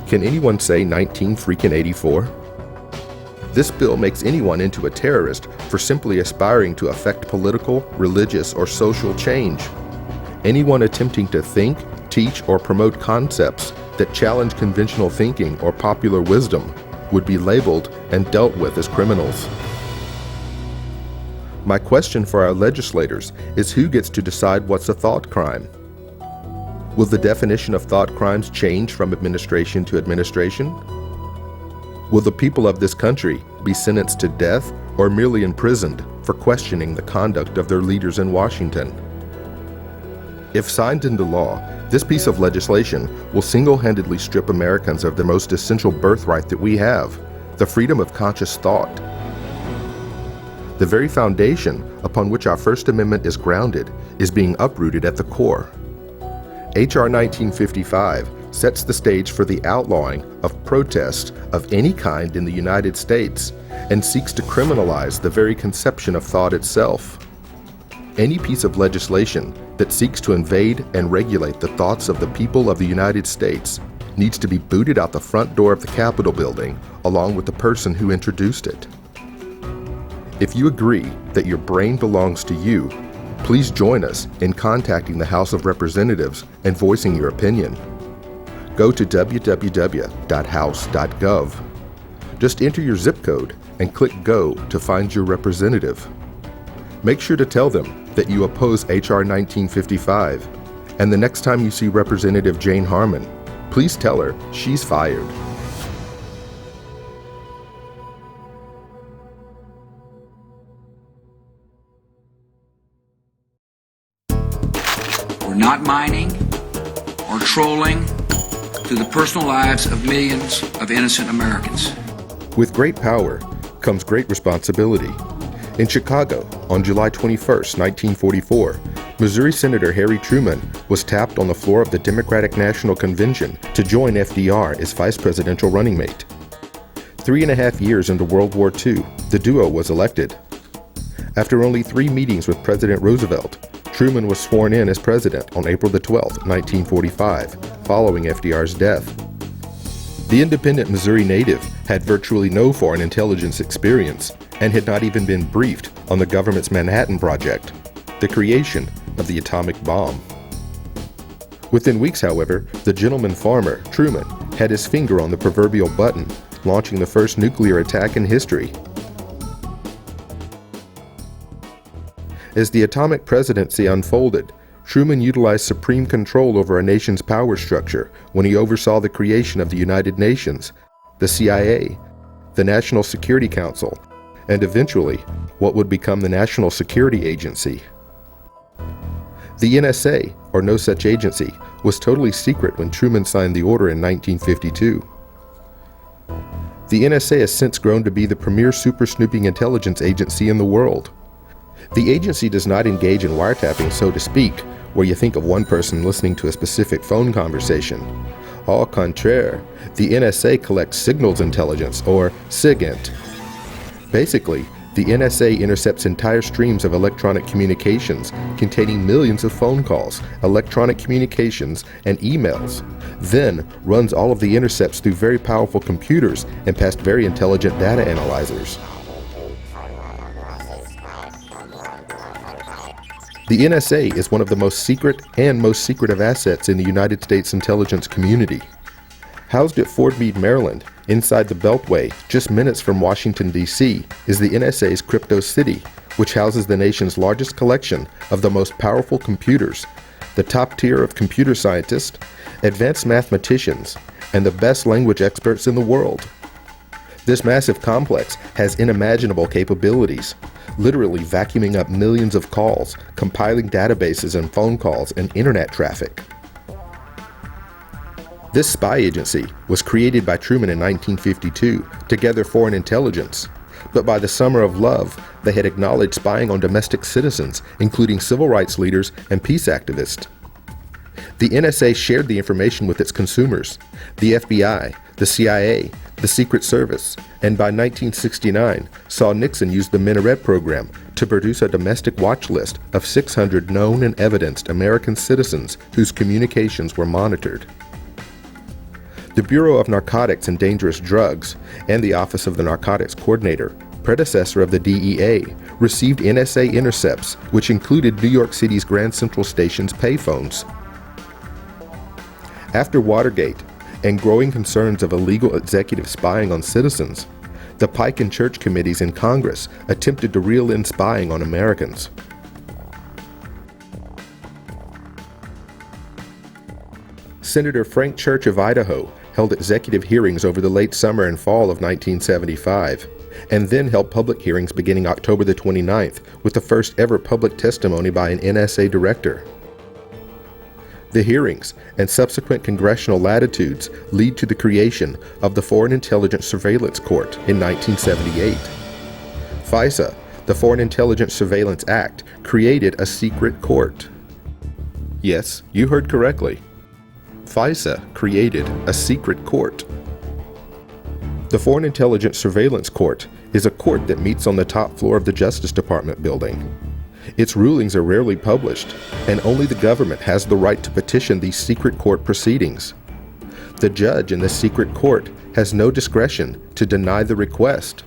Can anyone say 1984? This bill makes anyone into a terrorist for simply aspiring to affect political, religious, or social change. Anyone attempting to think, teach, or promote concepts that challenge conventional thinking or popular wisdom would be labeled and dealt with as criminals. My question for our legislators is who gets to decide what's a thought crime? Will the definition of thought crimes change from administration to administration? Will the people of this country be sentenced to death or merely imprisoned for questioning the conduct of their leaders in Washington? If signed into law, this piece of legislation will single-handedly strip Americans of the most essential birthright that we have, the freedom of conscious thought. The very foundation upon which our First Amendment is grounded is being uprooted at the core. H.R. 1955 sets the stage for the outlawing of protest of any kind in the United States and seeks to criminalize the very conception of thought itself. Any piece of legislation that seeks to invade and regulate the thoughts of the people of the United States needs to be booted out the front door of the Capitol building along with the person who introduced it. If you agree that your brain belongs to you, please join us in contacting the House of Representatives and voicing your opinion. Go to www.house.gov. Just enter your zip code and click Go to find your representative. Make sure to tell them that you oppose H.R. 1955, and the next time you see Representative Jane Harmon, please tell her she's fired. We're not mining or trolling through the personal lives of millions of innocent Americans. With great power comes great responsibility. In Chicago, on July 21, 1944, Missouri Senator Harry Truman was tapped on the floor of the Democratic National Convention to join FDR as vice presidential running mate. 3.5 years into World War II, the duo was elected. After only 3 meetings with President Roosevelt, Truman was sworn in as president on April 12, 1945, following FDR's death. The independent Missouri native had virtually no foreign intelligence experience and had not even been briefed on the government's Manhattan Project, the creation of the atomic bomb. Within weeks, however, the gentleman farmer, Truman, had his finger on the proverbial button, launching the first nuclear attack in history. As the atomic presidency unfolded, Truman utilized supreme control over a nation's power structure when he oversaw the creation of the United Nations, the CIA, the National Security Council, and eventually what would become the National Security Agency. The NSA, or no such agency, was totally secret when Truman signed the order in 1952. The NSA has since grown to be the premier super-snooping intelligence agency in the world. The agency does not engage in wiretapping, so to speak, where you think of one person listening to a specific phone conversation. Au contraire, the NSA collects signals intelligence, or SIGINT. Basically, the NSA intercepts entire streams of electronic communications containing millions of phone calls, electronic communications, and emails, then runs all of the intercepts through very powerful computers and past very intelligent data analyzers. The NSA is one of the most secret and most secretive assets in the United States intelligence community. Housed at Fort Meade, Maryland, inside the Beltway, just minutes from Washington, D.C., is the NSA's Crypto City, which houses the nation's largest collection of the most powerful computers, the top tier of computer scientists, advanced mathematicians, and the best language experts in the world. This massive complex has unimaginable capabilities, literally vacuuming up millions of calls, compiling databases and phone calls and internet traffic. This spy agency was created by Truman in 1952 to gather foreign intelligence, but by the summer of love, they had acknowledged spying on domestic citizens, including civil rights leaders and peace activists. The NSA shared the information with its consumers, the FBI, the CIA, the Secret Service, and by 1969 saw Nixon use the Minaret program to produce a domestic watch list of 600 known and evidenced American citizens whose communications were monitored. The Bureau of Narcotics and Dangerous Drugs and the Office of the Narcotics Coordinator, predecessor of the DEA, received NSA intercepts which included New York City's Grand Central Station's payphones. After Watergate and growing concerns of illegal executive spying on citizens, the Pike and Church committees in Congress attempted to reel in spying on Americans. Senator Frank Church of Idaho held executive hearings over the late summer and fall of 1975, and then held public hearings beginning October the 29th with the first ever public testimony by an NSA director. The hearings and subsequent congressional latitudes lead to the creation of the Foreign Intelligence Surveillance Court in 1978. FISA, the Foreign Intelligence Surveillance Act, created a secret court. Yes, you heard correctly. FISA created a secret court. The Foreign Intelligence Surveillance Court is a court that meets on the top floor of the Justice Department building. Its rulings are rarely published, and only the government has the right to petition these secret court proceedings. The judge in the secret court has no discretion to deny the request,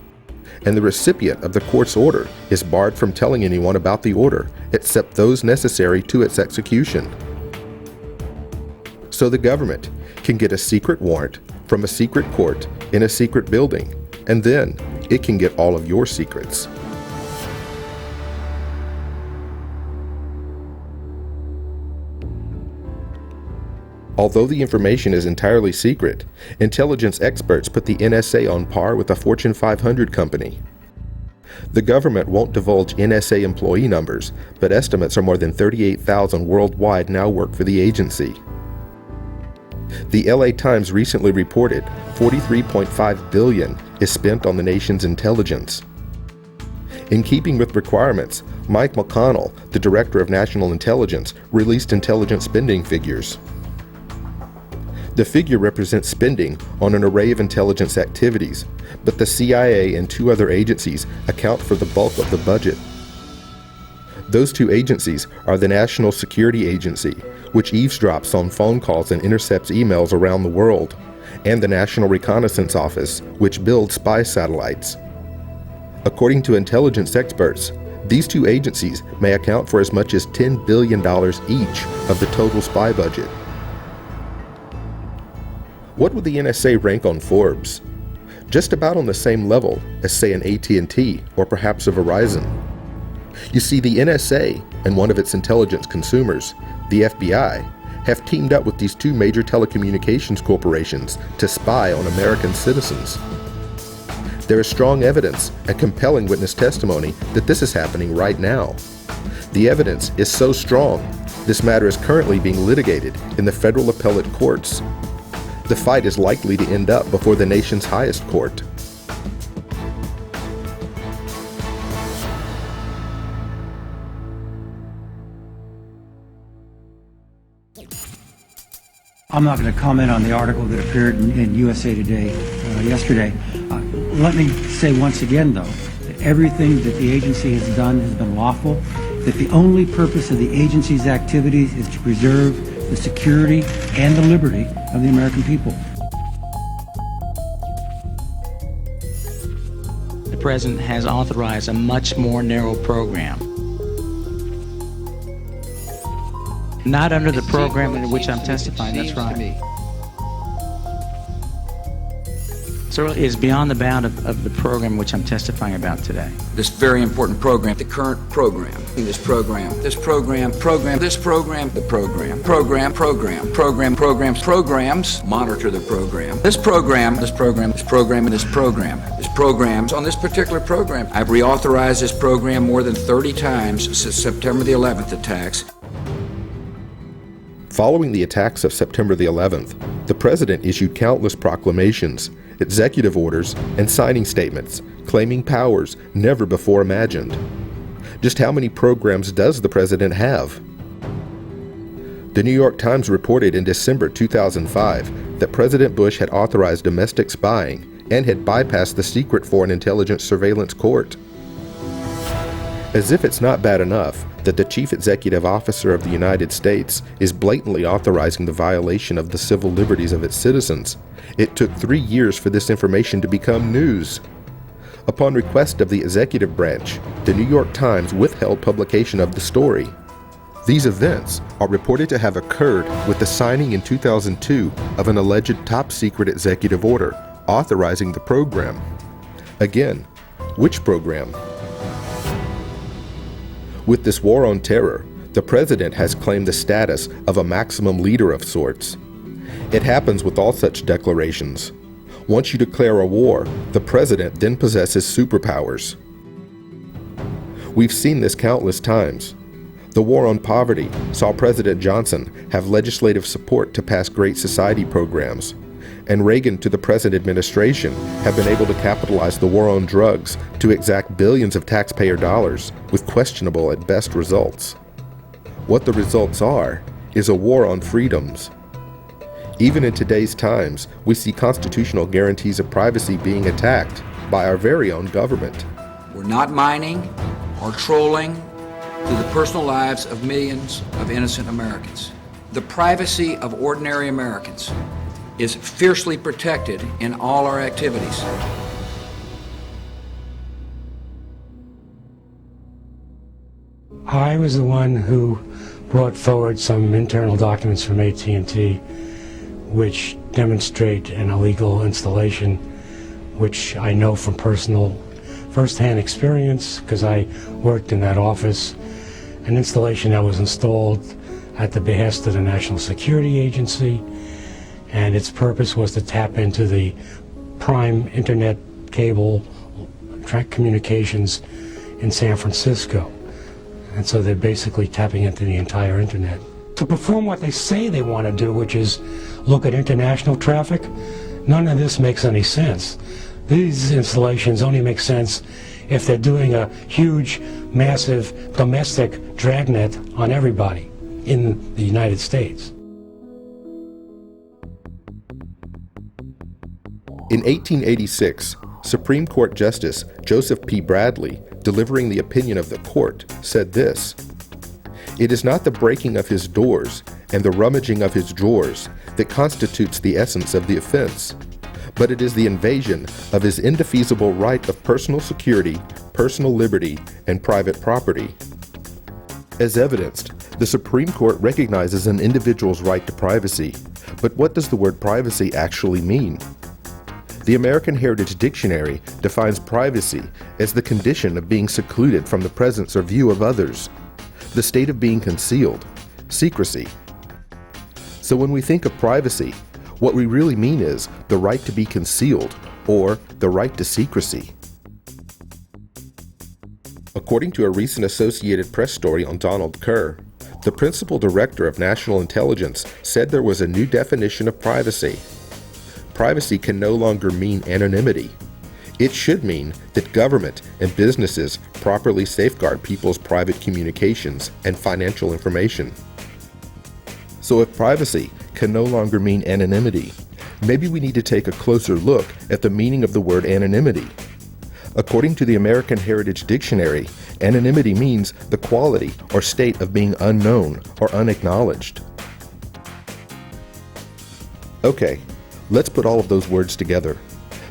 and the recipient of the court's order is barred from telling anyone about the order except those necessary to its execution. So the government can get a secret warrant from a secret court in a secret building, and then it can get all of your secrets. Although the information is entirely secret, intelligence experts put the NSA on par with a Fortune 500 company. The government won't divulge NSA employee numbers, but estimates are more than 38,000 worldwide now work for the agency. The LA Times recently reported $43.5 billion is spent on the nation's intelligence. In keeping with requirements, Mike McConnell, the Director of National Intelligence, released intelligence spending figures. The figure represents spending on an array of intelligence activities, but the CIA and two other agencies account for the bulk of the budget. Those two agencies are the National Security Agency, which eavesdrops on phone calls and intercepts emails around the world, and the National Reconnaissance Office, which builds spy satellites. According to intelligence experts, these two agencies may account for as much as $10 billion each of the total spy budget. What would the NSA rank on Forbes? Just about on the same level as, say, an AT&T or perhaps a Verizon. You see, the NSA and one of its intelligence consumers, the FBI, have teamed up with these two major telecommunications corporations to spy on American citizens. There is strong evidence and compelling witness testimony that this is happening right now. The evidence is so strong, this matter is currently being litigated in the federal appellate courts. The fight is likely to end up before the nation's highest court. I'm not going to comment on the article that appeared in USA Today yesterday. Let me say once again, though, that everything that the agency has done has been lawful, that the only purpose of the agency's activities is to preserve the security and the liberty of the American people. The President has authorized a much more narrow program. Not under the program in which I'm testifying, that's right. So it's beyond the bound of the program which I'm testifying about today. This very important program, the current program, this program, the program, programs, monitor the program. This programs on this particular program. I've reauthorized this program more than 30 times since September the 11th attacks. Following the attacks of September the 11th, the president issued countless proclamations, executive orders, and signing statements, claiming powers never before imagined. Just how many programs does the president have? The New York Times reported in December 2005 that President Bush had authorized domestic spying and had bypassed the secret Foreign Intelligence Surveillance Court. As if it's not bad enough that the Chief Executive Officer of the United States is blatantly authorizing the violation of the civil liberties of its citizens, it took 3 years for this information to become news. Upon request of the executive branch, the New York Times withheld publication of the story. These events are reported to have occurred with the signing in 2002 of an alleged top-secret executive order authorizing the program. Again, which program? With this war on terror, the president has claimed the status of a maximum leader of sorts. It happens with all such declarations. Once you declare a war, the president then possesses superpowers. We've seen this countless times. The war on poverty saw President Johnson have legislative support to pass Great Society programs, and Reagan to the present administration have been able to capitalize the war on drugs to exact billions of taxpayer dollars with questionable at best results. What the results are is a war on freedoms. Even in today's times, we see constitutional guarantees of privacy being attacked by our very own government. We're not mining or trolling through the personal lives of millions of innocent Americans. The privacy of ordinary Americans is fiercely protected in all our activities. I was the one who brought forward some internal documents from AT&T which demonstrate an illegal installation, which I know from first-hand experience because I worked in that office. An installation that was installed at the behest of the National Security Agency, and its purpose was to tap into the prime internet cable track communications in San Francisco. And so they're basically tapping into the entire internet. To perform what they say they want to do, which is look at international traffic, none of this makes any sense. These installations only make sense if they're doing a huge, massive domestic dragnet on everybody in the United States. In 1886, Supreme Court Justice Joseph P. Bradley, delivering the opinion of the court, said this: "It is not the breaking of his doors and the rummaging of his drawers that constitutes the essence of the offense, but it is the invasion of his indefeasible right of personal security, personal liberty, and private property." As evidenced, the Supreme Court recognizes an individual's right to privacy, but what does the word privacy actually mean? The American Heritage Dictionary defines privacy as the condition of being secluded from the presence or view of others, the state of being concealed, secrecy. So when we think of privacy, what we really mean is the right to be concealed, or the right to secrecy. According to a recent Associated Press story on Donald Kerr, the principal director of national intelligence said there was a new definition of privacy. Privacy can no longer mean anonymity. It should mean that government and businesses properly safeguard people's private communications and financial information. So if privacy can no longer mean anonymity, maybe we need to take a closer look at the meaning of the word anonymity. According to the American Heritage Dictionary, anonymity means the quality or state of being unknown or unacknowledged. Okay, let's put all of those words together.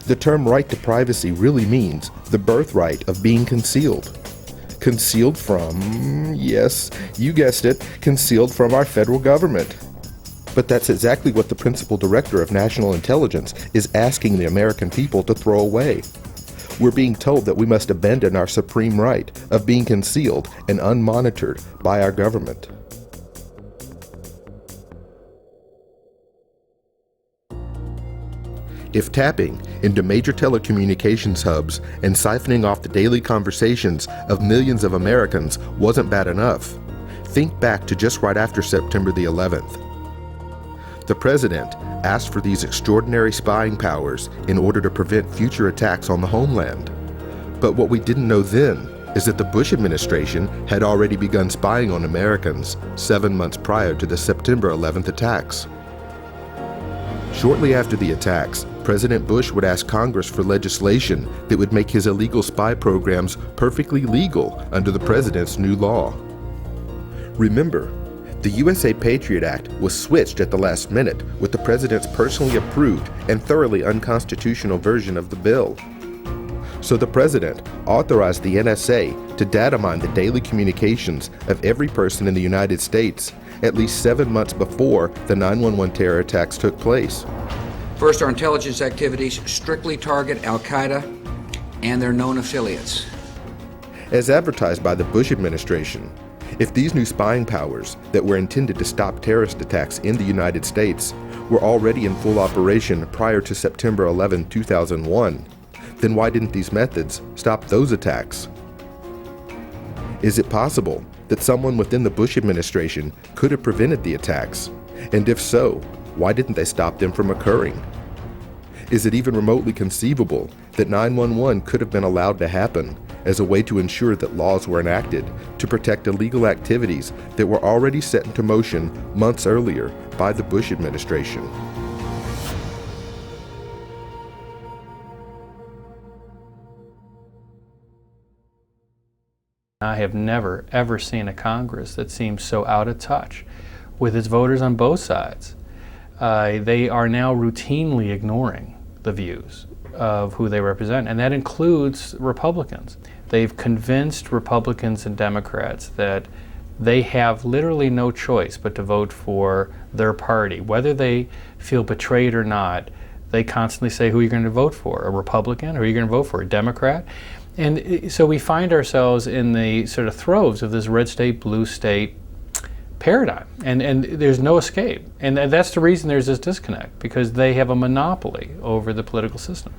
The term right to privacy really means the birthright of being concealed. Concealed from, yes, you guessed it, concealed from our federal government. But that's exactly what the principal director of national intelligence is asking the American people to throw away. We're being told that we must abandon our supreme right of being concealed and unmonitored by our government. If tapping into major telecommunications hubs and siphoning off the daily conversations of millions of Americans wasn't bad enough, think back to just right after September the 11th. The president asked for these extraordinary spying powers in order to prevent future attacks on the homeland. But what we didn't know then is that the Bush administration had already begun spying on Americans 7 months prior to the September 11th attacks. Shortly after the attacks, President Bush would ask Congress for legislation that would make his illegal spy programs perfectly legal under the president's new law. Remember, the USA Patriot Act was switched at the last minute with the president's personally approved and thoroughly unconstitutional version of the bill. So the president authorized the NSA to data mine the daily communications of every person in the United States at least 7 months before the 9/11 terror attacks took place. First, our intelligence activities strictly target Al-Qaeda and their known affiliates. As advertised by the Bush administration, if these new spying powers that were intended to stop terrorist attacks in the United States were already in full operation prior to September 11, 2001, then why didn't these methods stop those attacks? Is it possible that someone within the Bush administration could have prevented the attacks? And if so, why didn't they stop them from occurring? Is it even remotely conceivable that 9/11 could have been allowed to happen as a way to ensure that laws were enacted to protect illegal activities that were already set into motion months earlier by the Bush administration? I have never, ever seen a Congress that seems so out of touch with its voters on both sides. They are now routinely ignoring the views of who they represent, and that includes Republicans. They've convinced Republicans and Democrats that they have literally no choice but to vote for their party. Whether they feel betrayed or not, they constantly say, who are you going to vote for? A Republican? Or are you going to vote for a Democrat? And so we find ourselves in the sort of throes of this red state, blue state paradigm, and there's no escape. And that's the reason there's this disconnect, because they have a monopoly over the political system.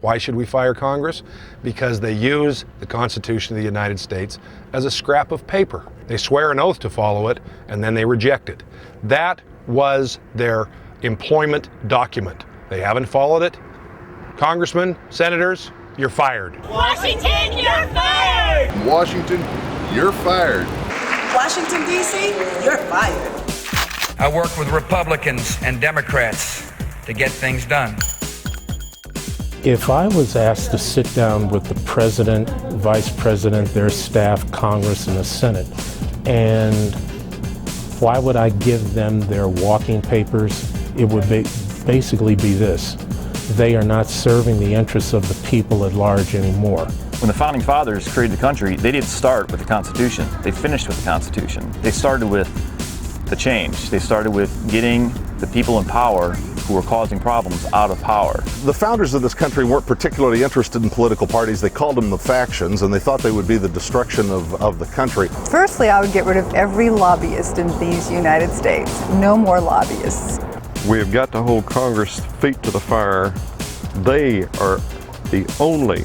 Why should we fire Congress? Because they use the Constitution of the United States as a scrap of paper. They swear an oath to follow it, and then they reject it. That was their employment document. They haven't followed it. Congressmen, senators, you're fired. Washington, you're fired! Washington, you're fired. Washington, D.C., you're fired. I work with Republicans and Democrats to get things done. If I was asked to sit down with the president, vice president, their staff, Congress, and the Senate, and why would I give them their walking papers? It would basically be this: they are not serving the interests of the people at large anymore. When the Founding Fathers created the country, they didn't start with the Constitution. They finished with the Constitution. They started with the change. They started with getting the people in power who were causing problems out of power. The founders of this country weren't particularly interested in political parties. They called them the factions, and they thought they would be the destruction of the country. Firstly, I would get rid of every lobbyist in these United States. No more lobbyists. We have got to hold Congress' feet to the fire. They are the only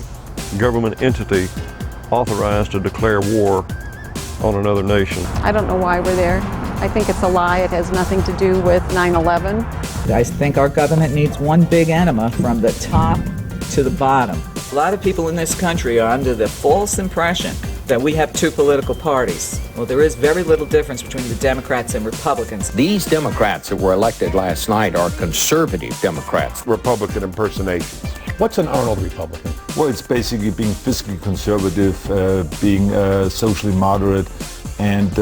government entity authorized to declare war on another nation. I don't know why we're there. I think it's a lie. It has nothing to do with 9/11. I think our government needs one big enema from the top to the bottom. A lot of people in this country are under the false impression that we have two political parties. Well, there is very little difference between the Democrats and Republicans. These Democrats that were elected last night are conservative Democrats. Republican impersonations. What's an Arnold Republican? Well, it's basically being fiscally conservative, being socially moderate, and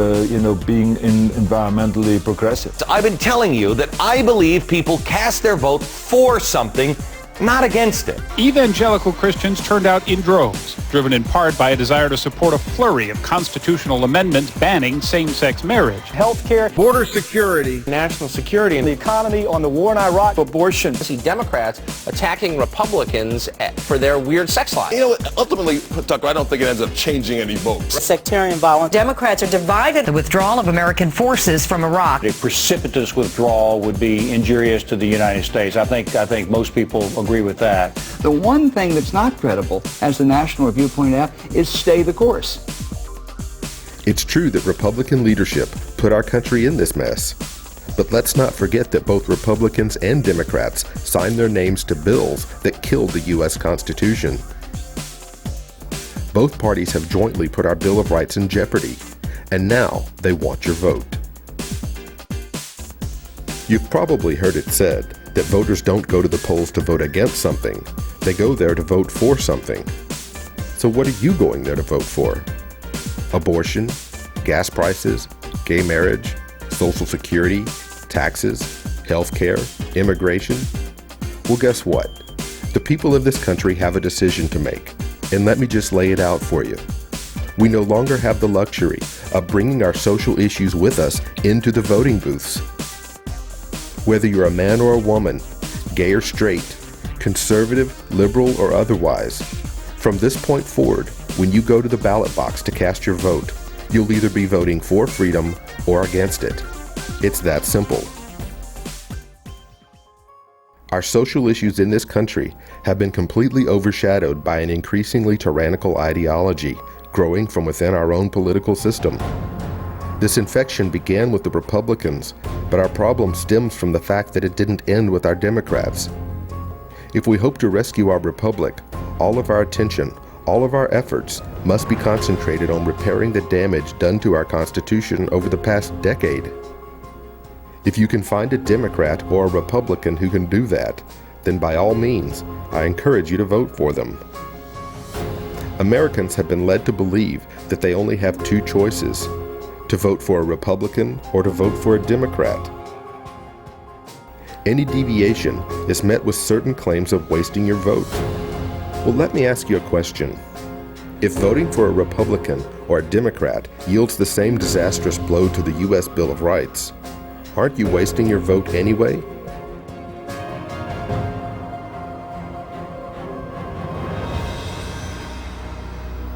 being environmentally progressive. I've been telling you that I believe people cast their vote for something not against it. Evangelical Christians turned out in droves, driven in part by a desire to support a flurry of constitutional amendments banning same-sex marriage. Healthcare, border security, national security, and the economy, on the war in Iraq, abortion. I see Democrats attacking Republicans for their weird sex life. You know, ultimately, Tucker, I don't think it ends up changing any votes. Sectarian violence. Democrats are divided. The withdrawal of American forces from Iraq. A precipitous withdrawal would be injurious to the United States. I think most people agree with that. The one thing that's not credible, as the National Review pointed out, is stay the course. It's true that Republican leadership put our country in this mess. But let's not forget that both Republicans and Democrats signed their names to bills that killed the U.S. Constitution. Both parties have jointly put our Bill of Rights in jeopardy, and now they want your vote. You've probably heard it said that voters don't go to the polls to vote against something, they go there to vote for something. So what are you going there to vote for? Abortion, gas prices, gay marriage, Social Security, taxes, healthcare, immigration? Well, guess what? The people of this country have a decision to make, and let me just lay it out for you. We no longer have the luxury of bringing our social issues with us into the voting booths. Whether you're a man or a woman, gay or straight, conservative, liberal, or otherwise, from this point forward, when you go to the ballot box to cast your vote, you'll either be voting for freedom or against it. It's that simple. Our social issues in this country have been completely overshadowed by an increasingly tyrannical ideology growing from within our own political system. This infection began with the Republicans, but our problem stems from the fact that it didn't end with our Democrats. If we hope to rescue our republic, all of our attention, all of our efforts must be concentrated on repairing the damage done to our Constitution over the past decade. If you can find a Democrat or a Republican who can do that, then by all means, I encourage you to vote for them. Americans have been led to believe that they only have two choices: to vote for a Republican or to vote for a Democrat. Any deviation is met with certain claims of wasting your vote. Well, let me ask you a question. If voting for a Republican or a Democrat yields the same disastrous blow to the U.S. Bill of Rights, aren't you wasting your vote anyway?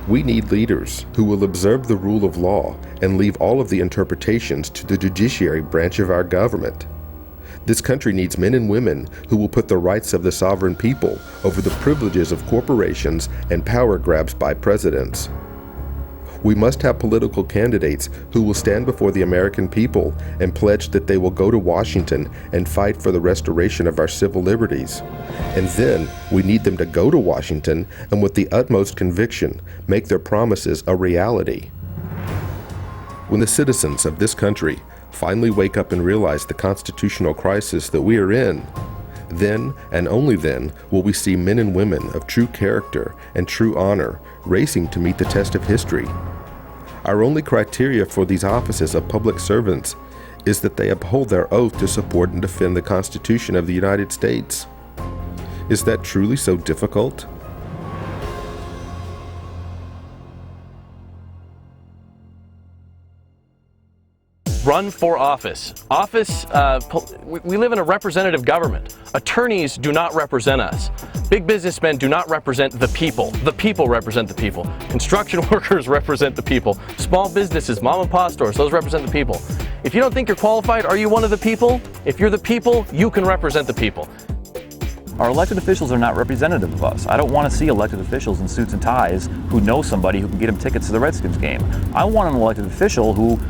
We need leaders who will observe the rule of law and leave all of the interpretations to the judiciary branch of our government. This country needs men and women who will put the rights of the sovereign people over the privileges of corporations and power grabs by presidents. We must have political candidates who will stand before the American people and pledge that they will go to Washington and fight for the restoration of our civil liberties. And then we need them to go to Washington and with the utmost conviction make their promises a reality. When the citizens of this country finally wake up and realize the constitutional crisis that we are in, then and only then will we see men and women of true character and true honor racing to meet the test of history. Our only criteria for these offices of public servants is that they uphold their oath to support and defend the Constitution of the United States. Is that truly so difficult? Run for office. We live in a representative government. Attorneys do not represent us. Big businessmen do not represent the people. The people represent the people. Construction workers represent the people. Small businesses, mom and pop stores, those represent the people. If you don't think you're qualified, are you one of the people? If you're the people, you can represent the people. Our elected officials are not representative of us. I don't want to see elected officials in suits and ties who know somebody who can get them tickets to the Redskins game. I want an elected official who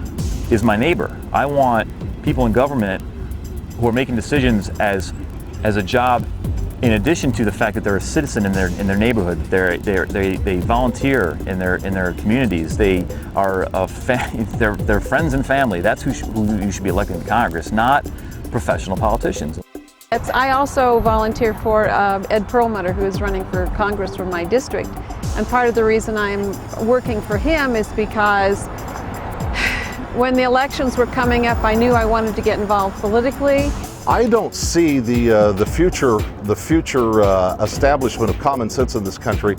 is my neighbor. I want people in government who are making decisions as a job, in addition to the fact that they're a citizen in their neighborhood. They volunteer in their communities. They are they're friends and family. That's who you should be electing to Congress, not professional politicians. I also volunteer for Ed Perlmutter, who is running for Congress from my district. And part of the reason I'm working for him is because when the elections were coming up, I knew I wanted to get involved politically, I don't see the future establishment of common sense in this country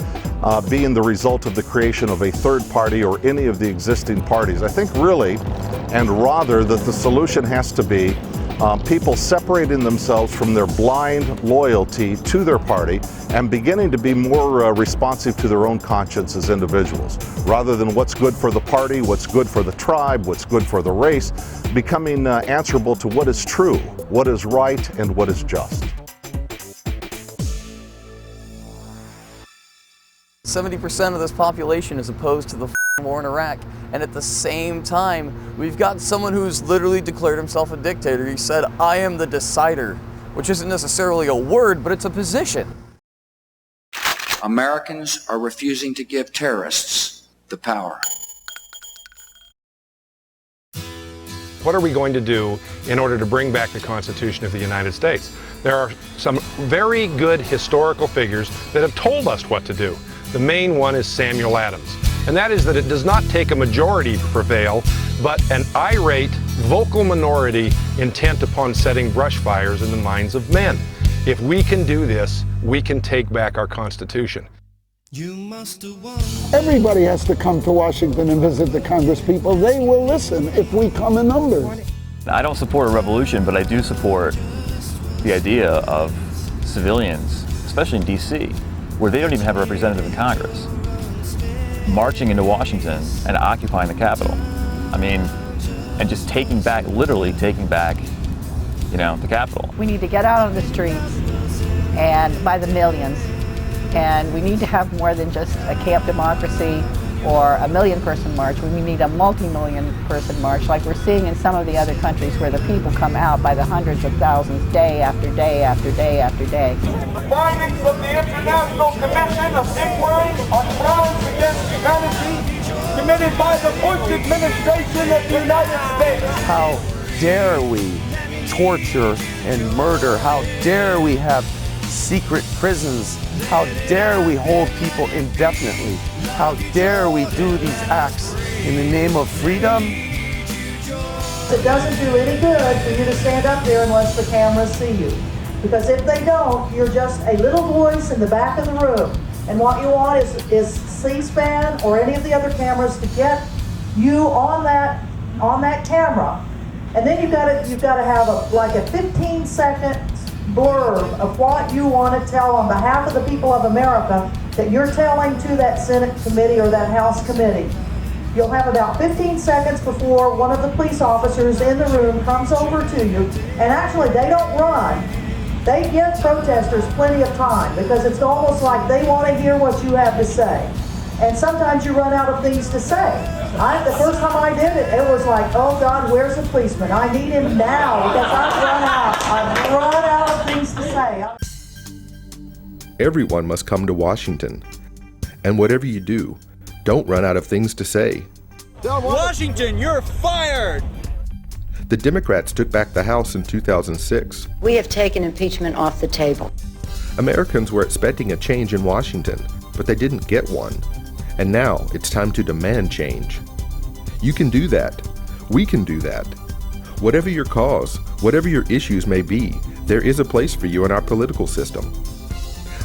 being the result of the creation of a third party or any of the existing parties. I think really, and rather, that the solution has to be people separating themselves from their blind loyalty to their party and beginning to be more responsive to their own conscience as individuals, rather than what's good for the party, what's good for the tribe, what's good for the race, becoming answerable to what is true, what is right, and what is just. 70% of this population is opposed to the war in Iraq, and at the same time, we've got someone who's literally declared himself a dictator. He said, "I am the decider," which isn't necessarily a word, but it's a position. Americans are refusing to give terrorists the power. What are we going to do in order to bring back the Constitution of the United States? There are some very good historical figures that have told us what to do. The main one is Samuel Adams, and that is that it does not take a majority to prevail, but an irate, vocal minority intent upon setting brush fires in the minds of men. If we can do this, we can take back our Constitution. Everybody has to come to Washington and visit the Congress people. They will listen if we come in numbers. I don't support a revolution, but I do support the idea of civilians, especially in D.C., where they don't even have a representative in Congress, marching into Washington and occupying the Capitol. I mean, and just taking back, literally taking back, the Capitol. We need to get out on the streets and by the millions. And we need to have more than just a camp democracy or a million-person march. We need a multi-million-person march like we're seeing in some of the other countries where the people come out by the hundreds of thousands day after day after day after day. The findings of the International Commission of Inquiry on Crimes Against Humanity committed by the Bush administration of the United States. How dare we torture and murder? How dare we have secret prisons? How dare we hold people indefinitely? How dare we do these acts in the name of freedom? It doesn't do any good for you to stand up there unless the cameras see you. Because if they don't, you're just a little voice in the back of the room. And what you want is C-SPAN or any of the other cameras to get you on that camera. And then you've got to have a 15-second blurb of what you want to tell on behalf of the people of America that you're telling to that Senate committee or that House committee. You'll have about 15 seconds before one of the police officers in the room comes over to you, and actually they don't run. They give protesters plenty of time because it's almost like they want to hear what you have to say. And sometimes you run out of things to say. The first time I did it, it was like, oh God, where's the policeman? I need him now because I've run out of things to say. Everyone must come to Washington. And whatever you do, don't run out of things to say. Washington, you're fired! The Democrats took back the House in 2006. We have taken impeachment off the table. Americans were expecting a change in Washington, but they didn't get one. And now it's time to demand change. You can do that. We can do that. Whatever your cause, whatever your issues may be, there is a place for you in our political system.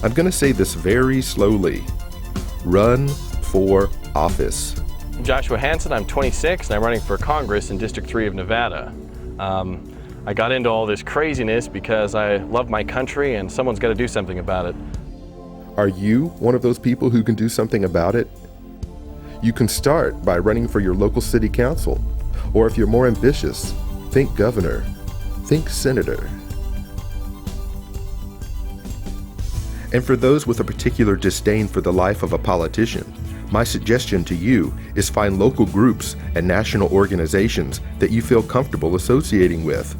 I'm going to say this very slowly. Run for office. I'm Joshua Hansen, I'm 26 and I'm running for Congress in District 3 of Nevada. I got into all this craziness because I love my country and someone's got to do something about it. Are you one of those people who can do something about it? You can start by running for your local city council, or if you're more ambitious, think governor, think senator. And for those with a particular disdain for the life of a politician, my suggestion to you is find local groups and national organizations that you feel comfortable associating with.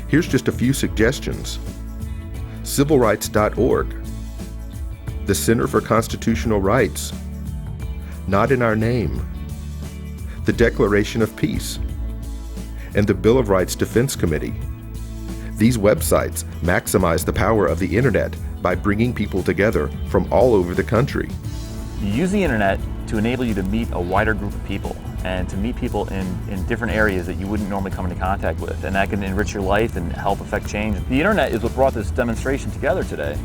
Here's just a few suggestions. Civilrights.org, the Center for Constitutional Rights, Not in Our Name, the Declaration of Peace, and the Bill of Rights Defense Committee. These websites maximize the power of the internet by bringing people together from all over the country. You use the internet to enable you to meet a wider group of people. and to meet people in different areas that you wouldn't normally come into contact with, and that can enrich your life and help affect change. The internet is what brought this demonstration together today.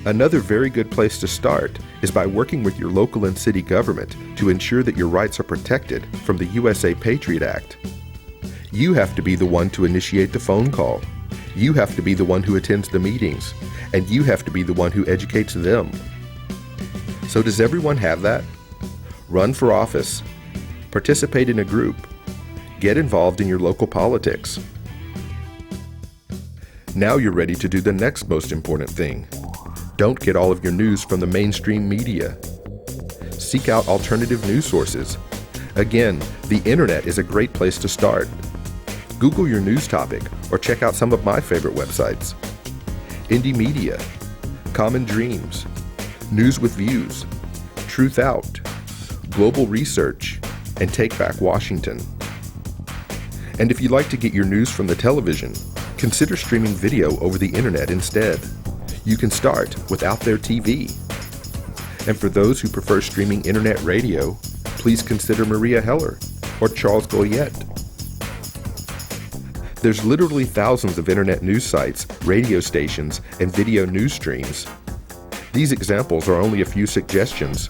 Another very good place to start is by working with your local and city government to ensure that your rights are protected from the USA Patriot Act. You have to be the one to initiate the phone call. You have to be the one who attends the meetings, and you have to be the one who educates them. So does everyone have that? Run for office, participate in a group, get involved in your local politics. Now you're ready to do the next most important thing. Don't get all of your news from the mainstream media. Seek out alternative news sources. Again, the internet is a great place to start. Google your news topic or check out some of my favorite websites. Indie Media, Common Dreams, News with Views, Truth Out, Global Research, and Take Back Washington. And if you'd like to get your news from the television, consider streaming video over the internet instead. You can start with Out There TV. And for those who prefer streaming internet radio, please consider Maria Heller or Charles Goyette. There's literally thousands of internet news sites, radio stations, and video news streams. These examples are only a few suggestions.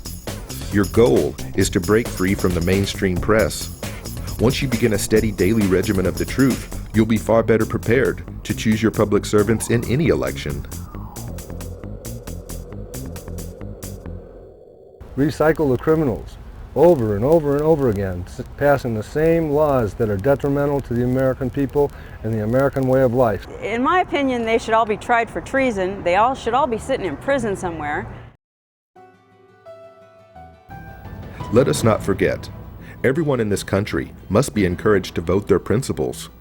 Your goal is to break free from the mainstream press. Once you begin a steady daily regimen of the truth, you'll be far better prepared to choose your public servants in any election. Recycle the criminals over and over and over again, passing the same laws that are detrimental to the American people and the American way of life. In my opinion, they should all be tried for treason. They should all be sitting in prison somewhere. Let us not forget, everyone in this country must be encouraged to vote their principles.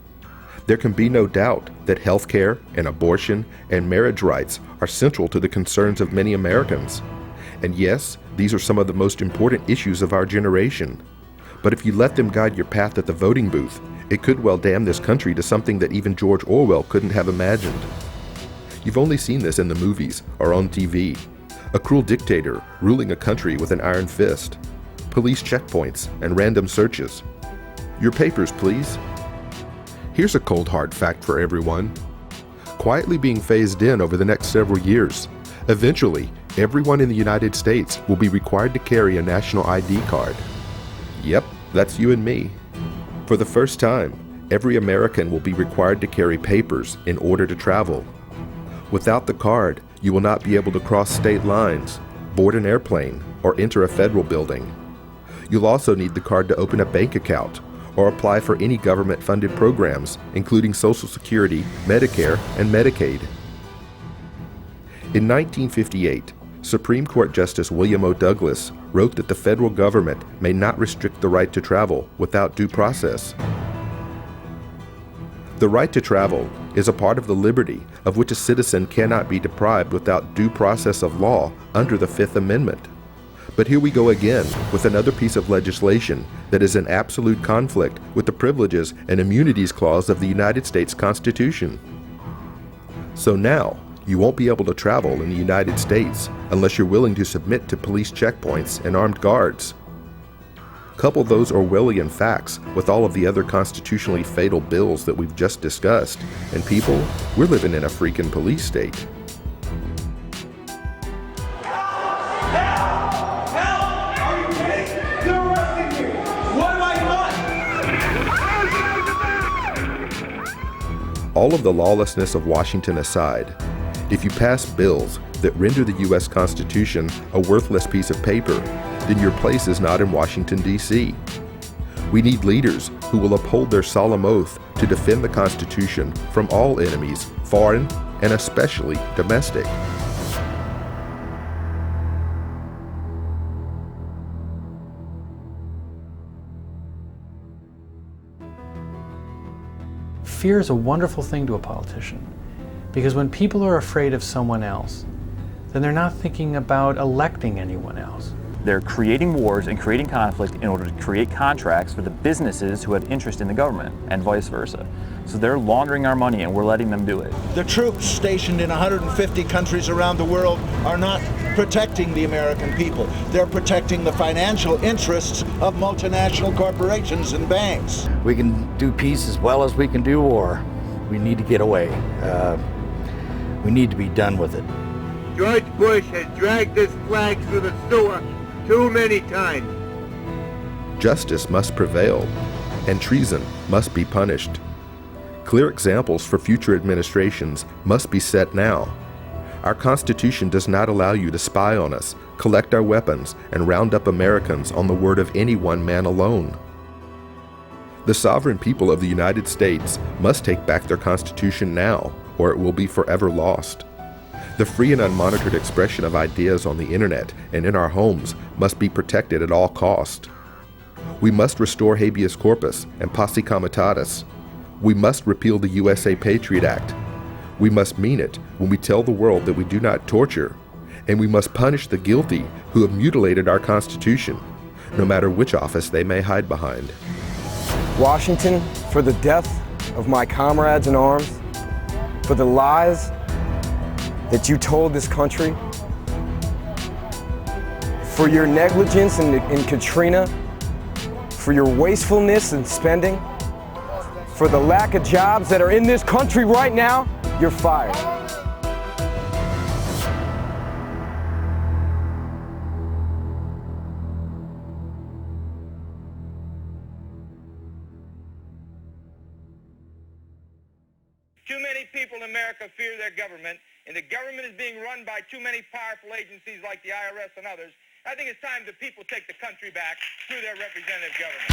There can be no doubt that health care and abortion and marriage rights are central to the concerns of many Americans. And yes, these are some of the most important issues of our generation. But if you let them guide your path at the voting booth, it could well damn this country to something that even George Orwell couldn't have imagined. You've only seen this in the movies or on TV. A cruel dictator ruling a country with an iron fist. Police checkpoints and random searches. Your papers, please. Here's a cold hard fact for everyone. Quietly being phased in over the next several years, eventually, everyone in the United States will be required to carry a national ID card. Yep, that's you and me. For the first time, every American will be required to carry papers in order to travel. Without the card, you will not be able to cross state lines, board an airplane, or enter a federal building. You'll also need the card to open a bank account or apply for any government-funded programs, including Social Security, Medicare, and Medicaid. In 1958, Supreme Court Justice William O. Douglas wrote that the federal government may not restrict the right to travel without due process. The right to travel is a part of the liberty of which a citizen cannot be deprived without due process of law under the Fifth Amendment. But here we go again with another piece of legislation that is in absolute conflict with the Privileges and Immunities Clause of the United States Constitution. So now, you won't be able to travel in the United States unless you're willing to submit to police checkpoints and armed guards. Couple those Orwellian facts with all of the other constitutionally fatal bills that we've just discussed, and people, we're living in a freaking police state. All of the lawlessness of Washington aside, if you pass bills that render the U.S. Constitution a worthless piece of paper, then your place is not in Washington, D.C. We need leaders who will uphold their solemn oath to defend the Constitution from all enemies, foreign and especially domestic. Fear is a wonderful thing to a politician, because when people are afraid of someone else, then they're not thinking about electing anyone else. They're creating wars and creating conflict in order to create contracts for the businesses who have interest in the government, and vice versa. So they're laundering our money and we're letting them do it. The troops stationed in 150 countries around the world are not protecting the American people. They're protecting the financial interests of multinational corporations and banks. We can do peace as well as we can do war. We need to get away. We need to be done with it. George Bush has dragged this flag through the sewer too many times. Justice must prevail, and treason must be punished. Clear examples for future administrations must be set now. Our Constitution does not allow you to spy on us, collect our weapons, and round up Americans on the word of any one man alone. The sovereign people of the United States must take back their Constitution now, or it will be forever lost. The free and unmonitored expression of ideas on the internet and in our homes must be protected at all cost. We must restore habeas corpus and posse comitatus. We must repeal the USA Patriot Act. We must mean it when we tell the world that we do not torture, and we must punish the guilty who have mutilated our Constitution, no matter which office they may hide behind. Washington, for the death of my comrades in arms, for the lies that you told this country, for your negligence in Katrina, for your wastefulness in spending, for the lack of jobs that are in this country right now, you're fired. Too many people in America fear their government, and the government is being run by too many powerful agencies like the IRS and others. I think it's time the people take the country back through their representative government.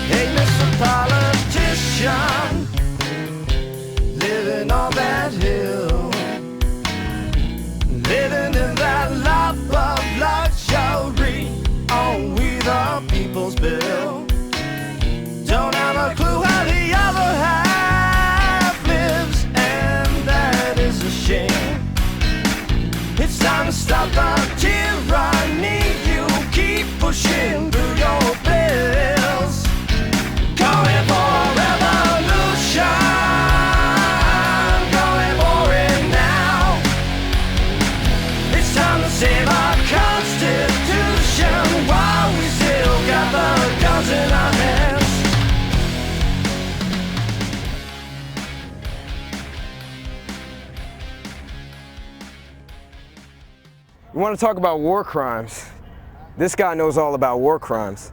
Hey, Mr. Politician, living on that hill, living in that life of luxury on we the people's bill. Don't have a clue how the other half lives, and that is a shame. It's time to stop the tyranny. You keep pushing through your bills. Going for a revolution, going for it now. It's time to save our Constitution while we still got the guns in our hands. You want to talk about war crimes? This guy knows all about war crimes.